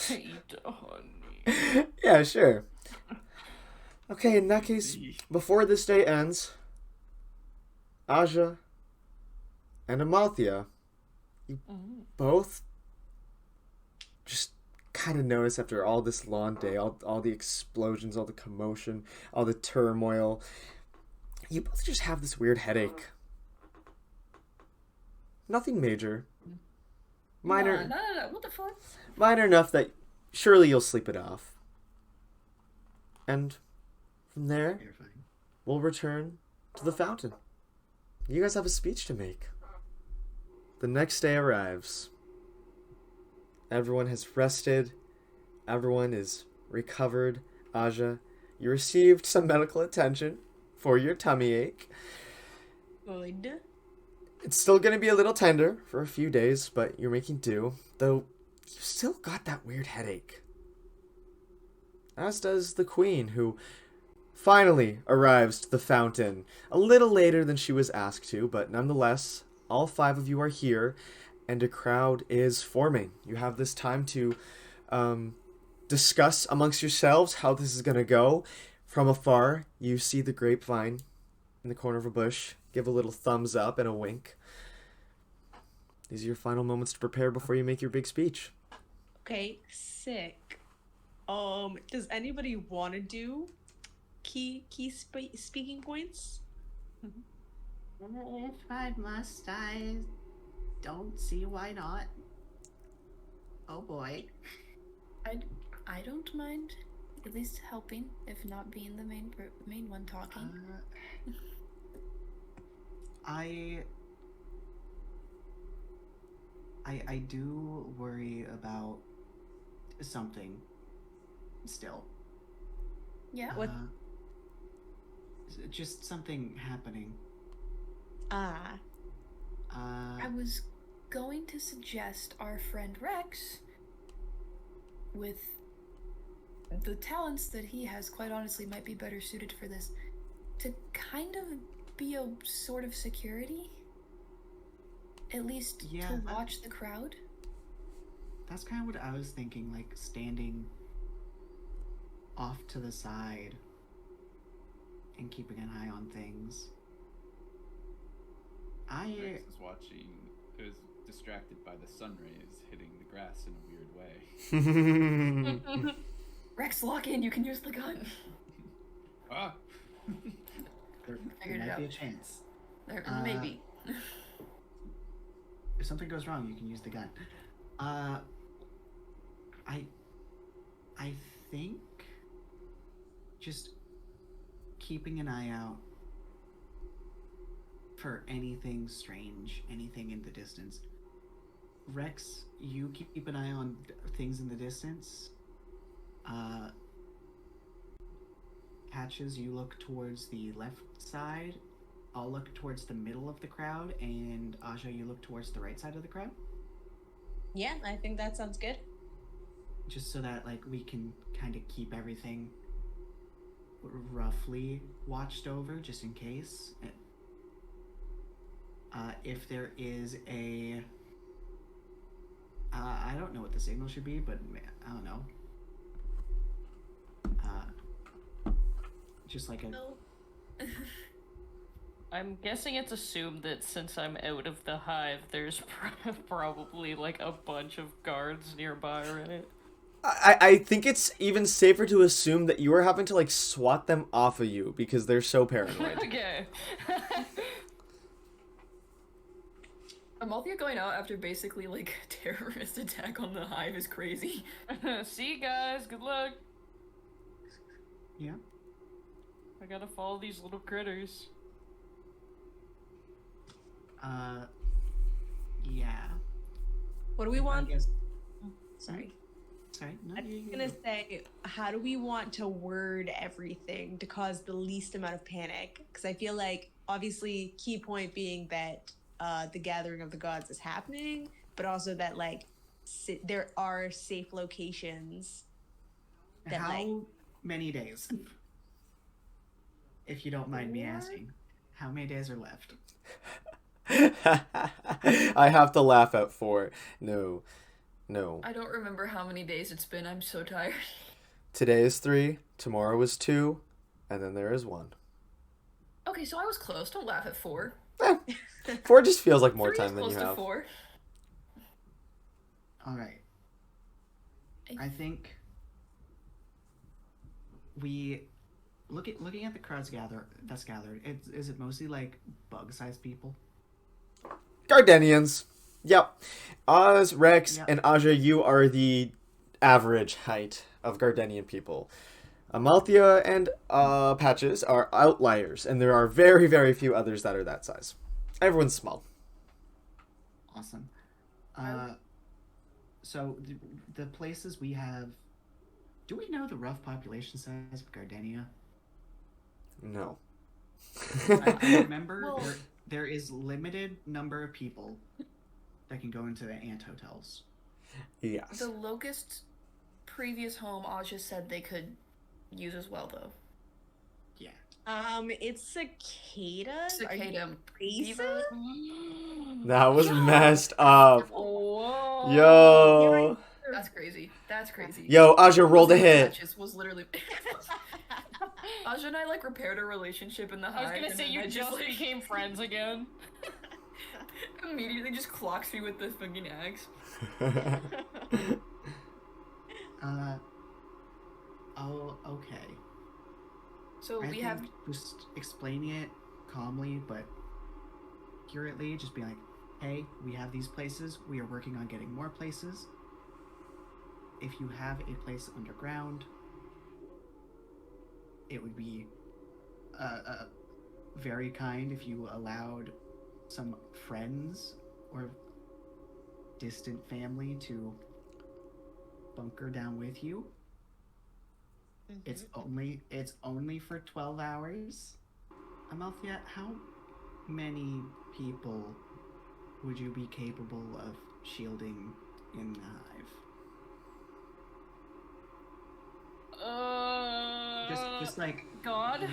Eat honey. Yeah, sure. Okay, in that case, before this day ends, Aja and Amalthea, you both just kind of notice after all this long day, all the explosions, all the commotion, all the turmoil, you both just have this weird headache. Nothing major. Minor. No. What the fuck? Minor enough that surely you'll sleep it off. And from there, You're fine. we'll return to the fountain. You guys have a speech to make. The next day arrives. Everyone has rested. Everyone is recovered. Aja, you received some medical attention for your tummy ache. Good. It's still going to be a little tender for a few days, but you're making do. Though, you still got that weird headache. As does the queen, who finally arrives to the fountain. A little later than she was asked to, but nonetheless, all 5 of you are here, and a crowd is forming. You have this time to discuss amongst yourselves how this is going to go. From afar, you see the grapevine in the corner of a bush give a little thumbs up and a wink. These are your final moments to prepare before you make your big speech. Okay, sick. Does anybody want to do speaking points? If I must, I don't see why not. Oh boy. I don't mind at least helping, if not being the main one talking. I do worry about something still. Yeah. What? Just something happening. Ah. I was going to suggest our friend Rex, with the talents that he has, quite honestly, might be better suited for this, to kind of be a sort of security. At least to watch the crowd. That's kind of what I was thinking, like standing off to the side and keeping an eye on things. Rex is watching, is distracted by the sun rays hitting the grass in a weird way. Rex, lock in, you can use the gun. Ah! There Figured it might be a out. chance. There, maybe. If something goes wrong, you can use the gun. I think just keeping an eye out for anything strange, anything in the distance. Rex, you keep an eye on things in the distance. Patches, you look towards the left side. I'll look towards the middle of the crowd, and Aja, you look towards the right side of the crowd. Yeah, I think that sounds good. Just so that like we can kind of keep everything roughly watched over, just in case. If there is a, I don't know what the signal should be, but I don't know. Just like a. No. I'm guessing it's assumed that since I'm out of the hive, there's probably like a bunch of guards nearby already. I think it's even safer to assume that you are having to like swat them off of you because they're so paranoid. Okay. Amalthea going out after basically like a terrorist attack on the hive is crazy. See you guys, good luck. Yeah. I gotta follow these little critters. Yeah. What do we I want? guess. Sorry. Sorry. No, I was gonna say, how do we want to word everything to cause the least amount of panic? Because I feel like, obviously, key point being that the gathering of the gods is happening, but also that like there are safe locations. That How many days? If you don't mind me asking, how many days are left? I have to laugh at 4. No. I don't remember how many days it's been. I'm so tired. Today is 3, tomorrow is 2, and then there is 1. Okay, so I was close. Don't laugh at 4. 4 just feels like more 3 time is than close you to have. 4. All right. I think we looking at the crowds that's gathered. Is it mostly like bug-sized people? Gardenians. Yep. Oz, Rex, Yep. and Aja, you are the average height of Gardenian people. Amalthea and Patches are outliers, and there are very, very few others that are that size. Everyone's small. Awesome. So the places we have. Do we know the rough population size of Gardenia? No. I remember Well- there is limited number of people that can go into the ant hotels. Yes. The locust previous home, Aja said they could use as well, though. Yeah. It's cicada. Cicada. Crazy? Diva? That was messed up. Whoa. Yo. That's crazy. That's crazy. Yo, Aja rolled a hit. Patches was literally. Aja and I like repaired our relationship in the I hive. was gonna and say then you I just like, became friends again. immediately just clocks me with the fucking axe. Oh, okay. So I we have think just explaining it calmly but accurately, just be like, hey, we have these places, we are working on getting more places. If you have a place underground, it would be very kind if you allowed some friends or distant family to bunker down with you. It's only for 12 hours. Amalthea, how many people would you be capable of shielding in the hive? Just like God.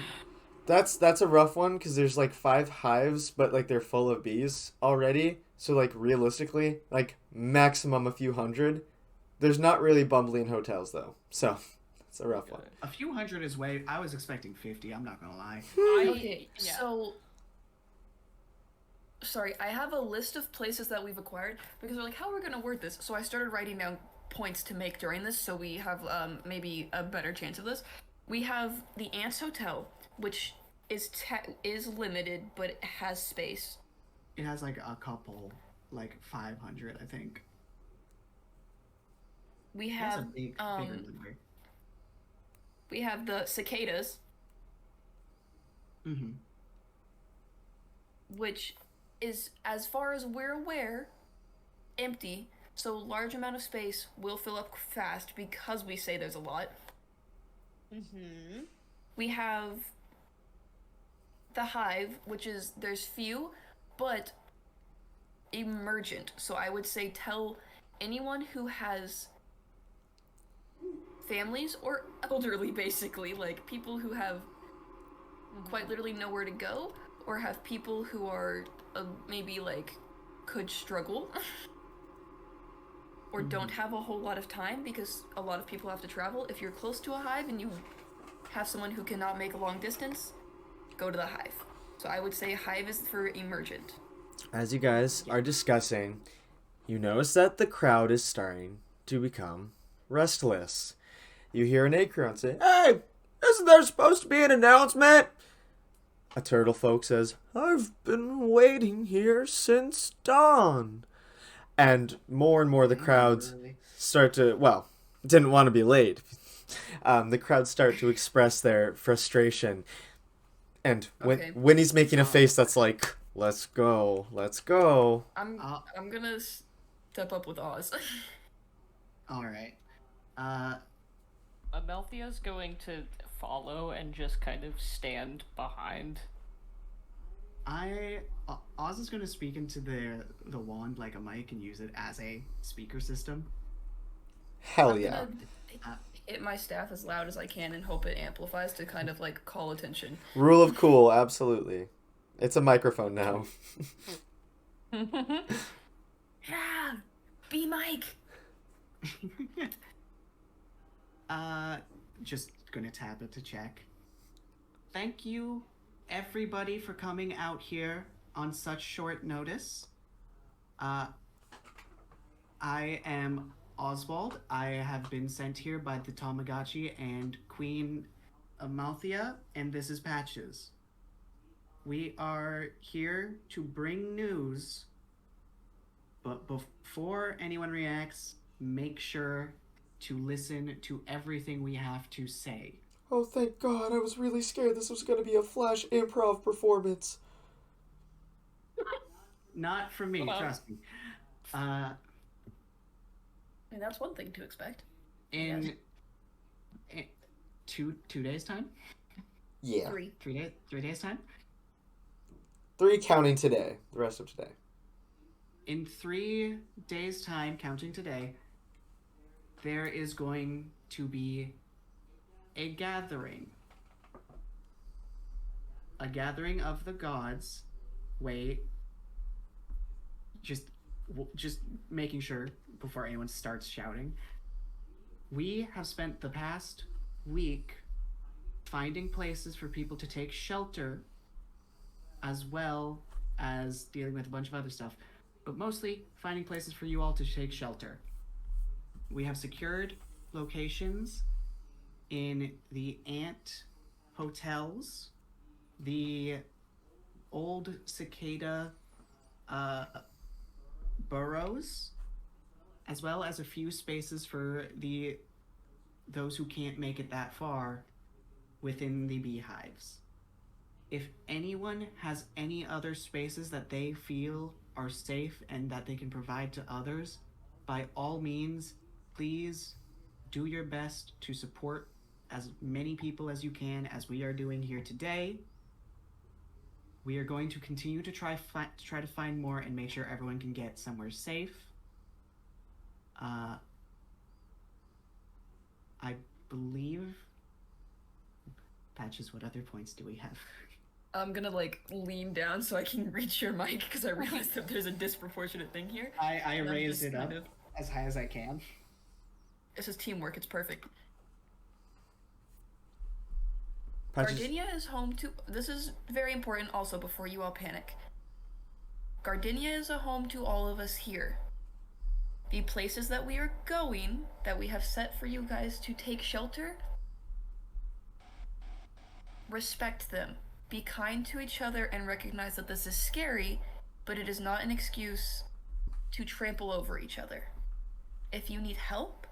That's a rough one because there's like 5 hives, but like they're full of bees already. So like realistically, like maximum a few hundred. There's not really bumbling hotels though, so it's a rough one. a few hundred is way. I was expecting 50. I'm not gonna lie. Okay, yeah. so sorry, I have a list of places that we've acquired because we're like, how are we gonna word this? So I started writing down points to make during this, so we have maybe a better chance of this. We have the Ants Hotel, which is limited, but it has space. It has like a couple, like 500, I think. We It has a have bigger number. we have the cicadas, Mm-hmm. which is, as far as we're aware, empty, so large amount of space will fill up fast because we say there's a lot. Mm-hmm. We have the hive, which is there's few, but emergent. So I would say tell anyone who has families or elderly, basically, like people who have quite literally nowhere to go, or have people who are maybe like could struggle or don't have a whole lot of time because a lot of people have to travel. If you're close to a hive and you have someone who cannot make a long distance, go to the hive. So I would say hive is for emergent. As you guys are discussing, you notice that the crowd is starting to become restless. You hear an acorn say, "Hey, isn't there supposed to be an announcement?" A turtle folk says, "I've been waiting here since dawn." And more the crowds start to, well, didn't want to be late. The crowds start to express their frustration. And when he's making a face that's like, let's go. I'm gonna step up with Oz. All right. Amalthea's going to follow and just kind of stand behind. Oz is going to speak into the wand like a mic and use it as a speaker system. Hell yeah. I'm gonna hit my staff as loud as I can and hope it amplifies to kind of like call attention. Rule of cool, absolutely. It's a microphone now. Yeah, be Mike. Just gonna tap it to check. Thank you, everybody, for coming out here on such short notice. I am Oswald. I have been sent here by the Tamagotchi and Queen Amalthea, and this is Patches. We are here to bring news, but before anyone reacts, make sure to listen to everything we have to say. Oh, thank God. I was really scared this was going to be a flash improv performance. Not from me, trust me. I mean, that's one thing to expect. In 2 days time? Yeah. 3. 3 days time? 3 counting today. The rest of today. In 3 days time, counting today, there is going to be a gathering. A gathering of the gods. Wait. Just making sure before anyone starts shouting. We have spent the past week finding places for people to take shelter, as well as dealing with a bunch of other stuff, but mostly finding places for you all to take shelter. We have secured locations in the Ant hotels, the old cicada burrows, as well as a few spaces for those who can't make it that far within the beehives. If anyone has any other spaces that they feel are safe and that they can provide to others, by all means, please do your best to support as many people as you can, as we are doing here today. We are going to continue to try to find more and make sure everyone can get somewhere safe. I believe... Patches, what other points do we have? I'm gonna like lean down so I can reach your mic because I realized that there's a disproportionate thing here. I raised it up kind of... as high as I can. This is teamwork, it's perfect. Patches. Gardenia is home to... This is very important also before you all panic. Gardenia is a home to all of us here. The places that we are going, that we have set for you guys to take shelter, respect them. Be kind to each other and recognize that this is scary, but it is not an excuse to trample over each other. If you need help,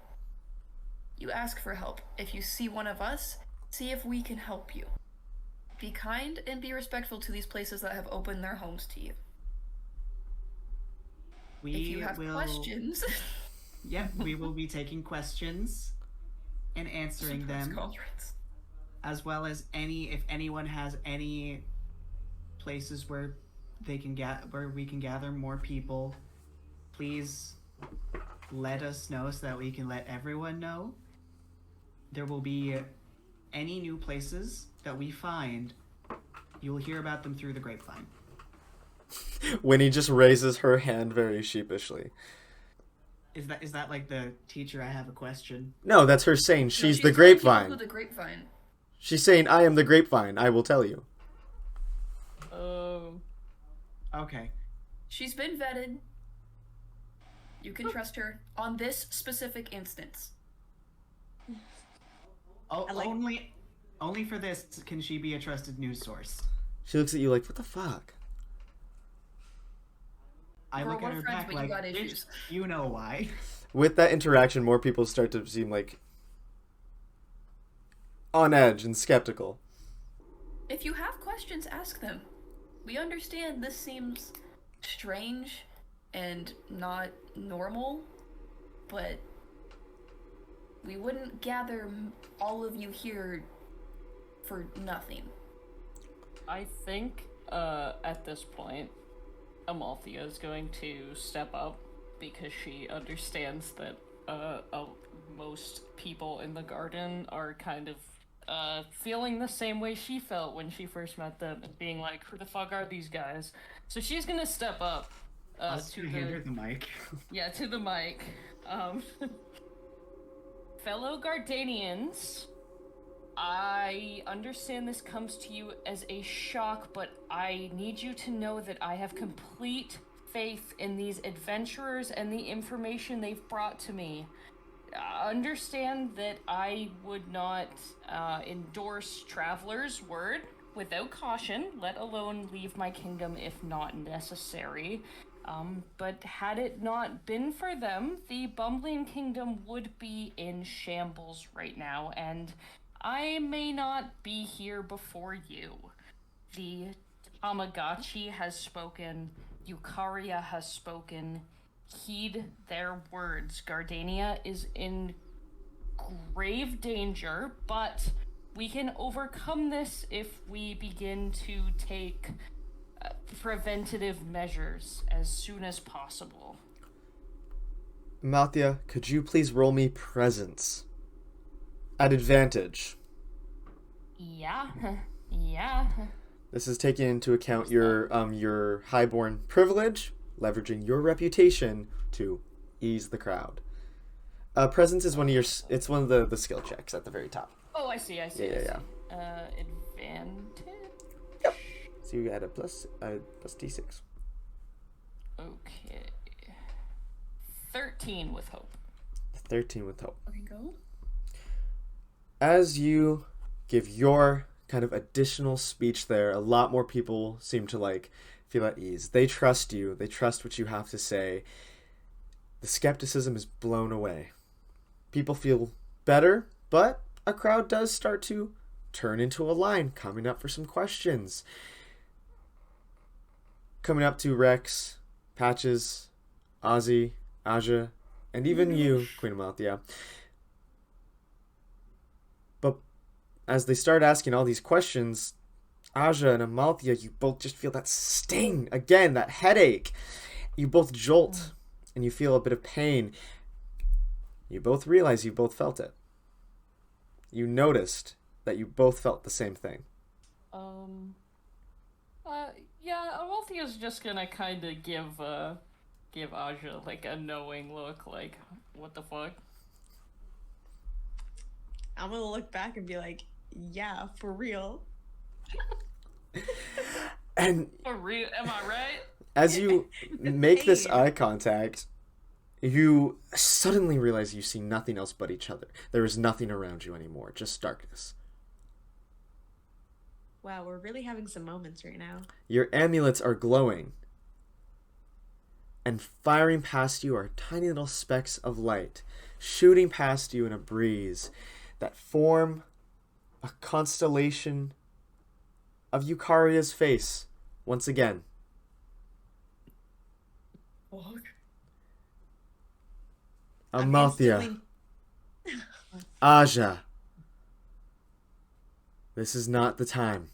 you ask for help. If you see one of us, see if we can help you. Be kind and be respectful to these places that have opened their homes to you. We If you have will. questions, Yeah, we will be taking questions and answering press them, conference. as well as if anyone has any places where they can where we can gather more people. Please let us know so that we can let everyone know. There will be any new places that we find. You'll hear about them through the grapevine. Winnie just raises her hand very sheepishly. Is that like the teacher? I have a question. No, that's her saying No, she's the telling grapevine. people the grapevine. She's saying, I am the grapevine. I will tell you. Okay. She's been vetted. You can trust her on this specific instance. Oh, I like- only for this can she be a trusted news source. She looks at you like, what the fuck? I Girl, look we're at her friends, back but you like, got "Bitch, issues." you know why. With that interaction, more people start to seem like on edge and skeptical. If you have questions, ask them. We understand this seems strange and not normal, but we wouldn't gather all of you here for nothing. I think at this point, Amalthea is going to step up because she understands that most people in the garden are kind of feeling the same way she felt when she first met them, and being like, "Who the fuck are these guys?" So she's gonna step up to hand her the the mic. to the mic. Fellow Gardenians, I understand this comes to you as a shock, but I need you to know that I have complete faith in these adventurers and the information they've brought to me. Understand that I would not endorse travelers' word without caution, let alone leave my kingdom if not necessary. But had it not been for them, the Bumbling Kingdom would be in shambles right now, and I may not be here before you. The Tamagotchi has spoken, Eukarya has spoken. Heed their words. Gardenia is in grave danger, but we can overcome this if we begin to take preventative measures as soon as possible. Amalthea, could you please roll me presence? At advantage. Yeah. Yeah. This is taking into account your highborn privilege, leveraging your reputation to ease the crowd. Presence is one of the skill checks at the very top. Oh, I see. Yeah. Advantage. So you add a plus d6. Okay. 13 with hope. 13 with hope. Okay, go. As you give your kind of additional speech there, a lot more people seem to feel at ease. They trust you. They trust what you have to say. The skepticism is blown away. People feel better, but a crowd does start to turn into a line, coming up for some questions. Coming up to Rex, Patches, Ozzy, Aja, and even you, Queen Amalthea. But as they start asking all these questions, Aja and Amalthea, you both just feel that sting again, that headache. You both jolt, and you feel a bit of pain. You both realize you both felt it. You noticed that you both felt the same thing. Yeah, Amalthea's just gonna kind of give Aja a knowing look, like, what the fuck? I'm gonna look back and be like, yeah, for real. And For real, am I right? as you make this Hey. eye contact, you suddenly realize you see nothing else but each other. There is nothing around you anymore, just darkness. Wow, we're really having some moments right now. Your amulets are glowing. And firing past you are tiny little specks of light, shooting past you in a breeze that form a constellation of Eukarya's face once again. Fuck. Amalthea. instantly- Aja. This is not the time.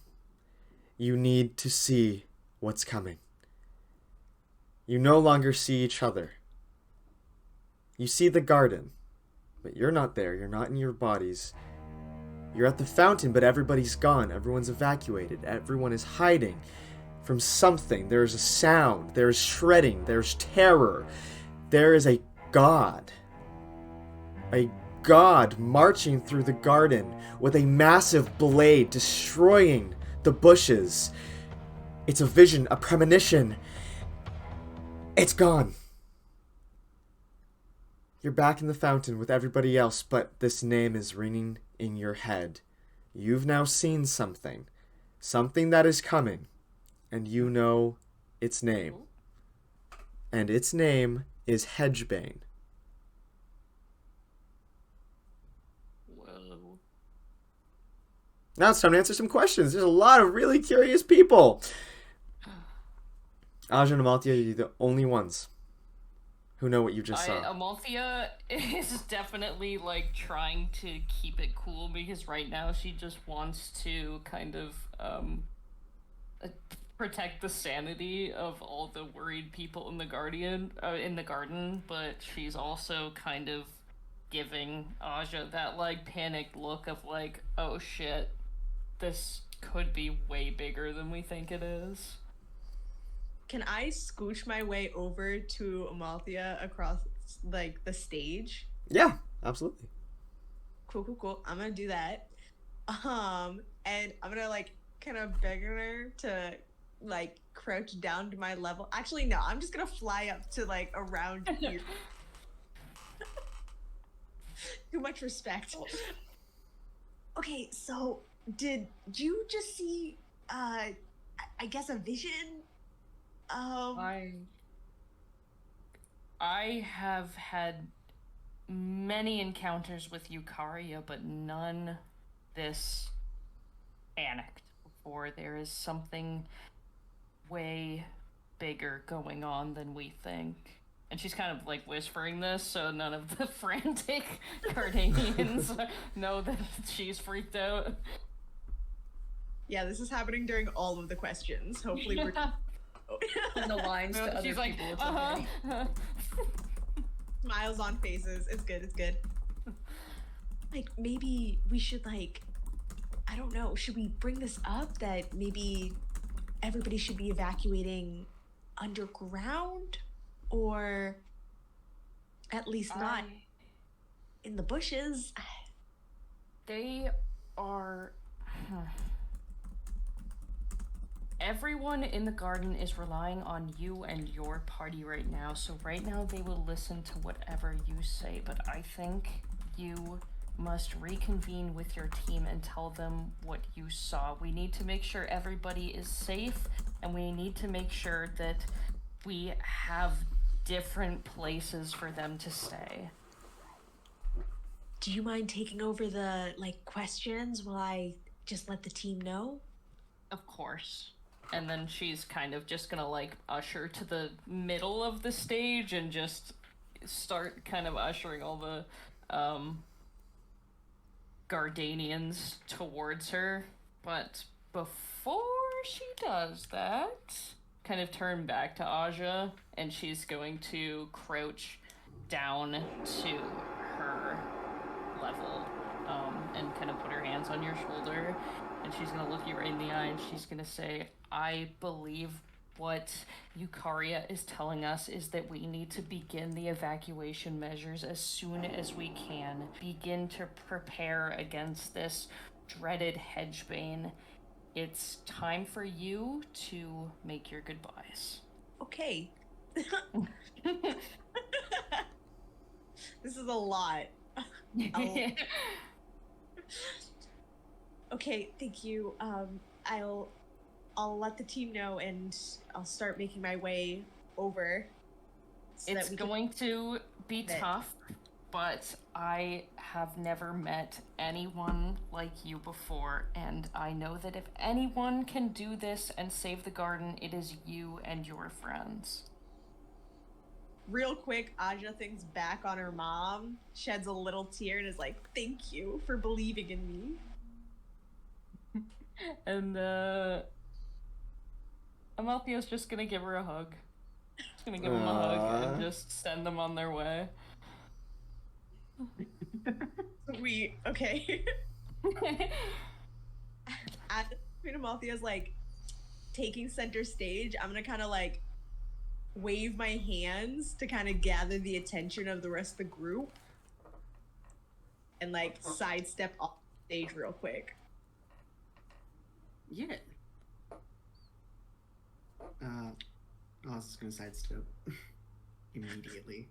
You need to see what's coming. You no longer see each other. You see the garden, but you're not there. You're not in your bodies. You're at the fountain, but everybody's gone. Everyone's evacuated. Everyone is hiding from something. There's a sound. There's shredding. There's terror. There is a god. A god marching through the garden with a massive blade destroying the bushes. It's a vision, a premonition. It's gone. You're back in the fountain with everybody else, but this name is ringing in your head. You've now seen something. Something that is coming. And you know its name. And its name is Hedgebane. Whoa. Now it's time to answer some questions. There's a lot of really curious people. Aja and Amalthea, you're the only ones who know what you just saw. Amalthea is definitely like trying to keep it cool because right now she just wants to kind of protect the sanity of all the worried people in the garden, but she's also kind of giving Aja that like panicked look of like, oh shit, this could be way bigger than we think it is. Can I scooch my way over to Amalthea across like the stage? Yeah, absolutely. Cool. I'm gonna do that. And I'm gonna like kind of beg her to like crouch down to my level. Actually, no, I'm just gonna fly up to like around here. Too much respect. Okay, so did you just see I guess a vision? I have had many encounters with Eukarya, but none this panicked before. There is something way bigger going on than we think. And she's kind of like whispering this so none of the frantic Gardenians know that she's freaked out. Yeah, this is happening during all of the questions. Hopefully we're And the lines to other She's like, people. It's okay. smiles on faces. It's good. Like, maybe we should, like, I don't know, should we bring this up that maybe everybody should be evacuating underground? Or at least not in the bushes? They are... Everyone in the garden is relying on you and your party right now, so right now they will listen to whatever you say, but I think you must reconvene with your team and tell them what you saw. We need to make sure everybody is safe, and we need to make sure that we have different places for them to stay. Do you mind taking over the, like, questions while I just let the team know? Of course. And then she's kind of just gonna like usher to the middle of the stage and just start kind of ushering all the Gardenians towards her. But before she does that, kind of turn back to Aja, and she's going to crouch down to her level and kind of put her hands on your shoulder, and she's gonna look you right in the eye and she's gonna say, I believe what Eukarya is telling us is that we need to begin the evacuation measures as soon as we can. Begin to prepare against this dreaded Hedgebane. It's time for you to make your goodbyes. Okay. This is a lot. Okay, thank you. I'll let the team know, and I'll start making my way over. So It's going to be tough, but I have never met anyone like you before, and I know that if anyone can do this and save the garden, it is you and your friends. real quick, Aja thinks back on her mom, sheds a little tear, and is like, "Thank you for believing in me." And Amalthea's just gonna give her a hug. Just gonna give them a hug and just send them on their way. Okay. As Queen Amalthea's like taking center stage, I'm gonna kind of like wave my hands to kind of gather the attention of the rest of the group and like sidestep off stage real quick. Yeah. Oz is gonna sidestep immediately.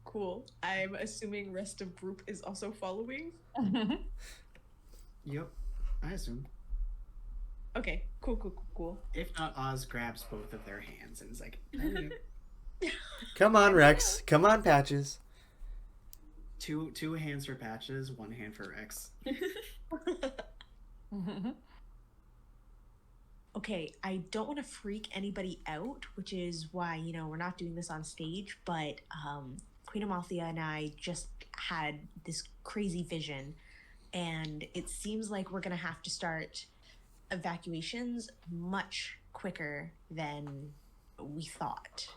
Cool. I'm assuming rest of group is also following. Yep, I assume. Okay, cool. If not, Oz grabs both of their hands and is like, Come on, Rex. Come on, Patches. two hands for Patches, one hand for Rex. Okay, I don't want to freak anybody out, which is why, we're not doing this on stage, but Queen Amalthea and I just had this crazy vision, and it seems like we're going to have to start evacuations much quicker than we thought.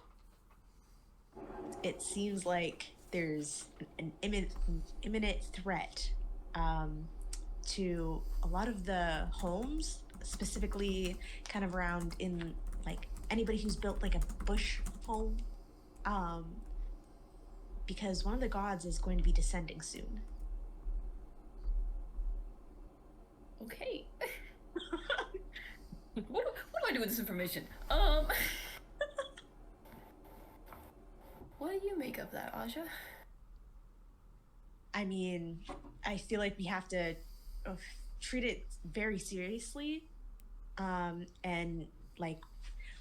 It seems like there's an imminent threat to a lot of the homes, specifically kind of around in like anybody who's built like a bush home, because one of the gods is going to be descending soon. Okay. What do I do with this information? What do you make of that, Aja? I mean, I feel like we have to treat it very seriously, and like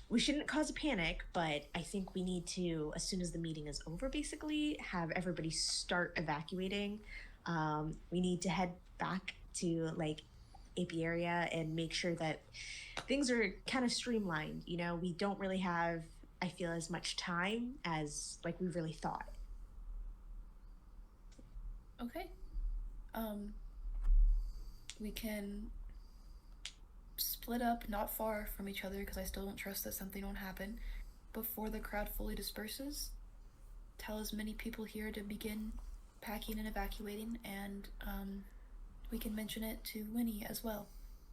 we shouldn't cause a panic, but I think we need to, as soon as the meeting is over, basically have everybody start evacuating. We need to head back to like Apiarya and make sure that things are kind of streamlined. We don't really have, I feel, as much time as like we really thought. Okay. We can split up not far from each other because I still don't trust that something won't happen before the crowd fully disperses. Tell as many people here to begin packing and evacuating, and we can mention it to Winnie as well,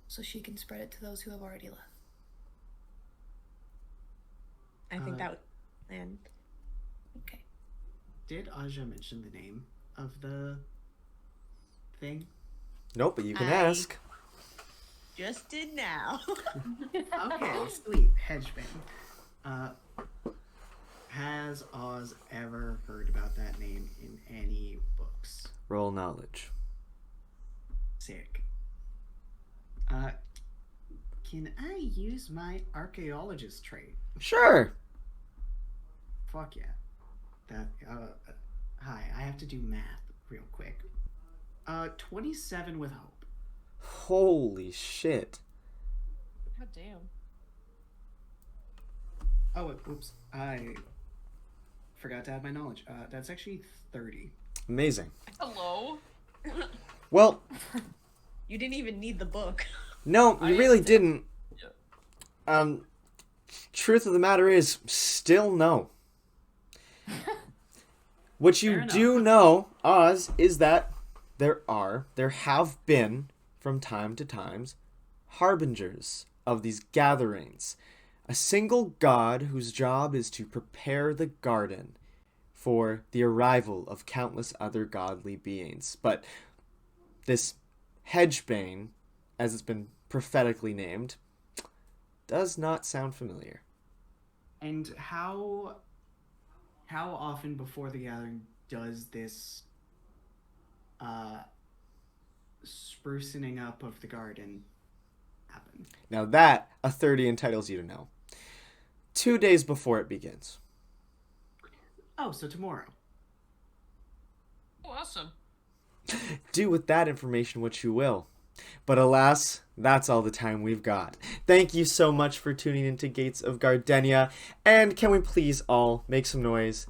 so she can spread it to those who have already left. I think that would land. Okay. Did Aja mention the name of the thing? Nope, but you can I- ask. Just did now. Okay, sweet. Hedgeband. Has Oz ever heard about that name in any books? Roll knowledge. Sick. Can I use my archaeologist trait? Sure. Fuck yeah. That, hi, I have to do math real quick. 27 with hope. Holy shit. God damn. Oh, whoops. I forgot to add my knowledge. That's actually 30. Amazing. Hello? Well, You didn't even need the book. no, you I really did- didn't. Truth of the matter is, still no. What you Fair do know, Oz, is that there have been, from time to time, harbingers of these gatherings. A single god whose job is to prepare the garden for the arrival of countless other godly beings. But this Hedgebane, as it's been prophetically named, does not sound familiar. And how often before the gathering does this sprucening up of the garden happen? Now that, a 30 entitles you to know. 2 days before it begins. Oh, so tomorrow. Oh, awesome. Do with that information what you will. But alas, that's all the time we've got. Thank you so much for tuning into Gates of Gardenia, and can we please all make some noise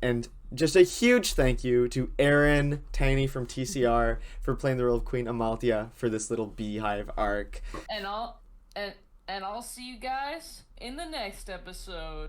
And just a huge thank you to Erin, Tangy from TCR, for playing the role of Queen Amalthea for this little beehive arc. And I'll see you guys in the next episode.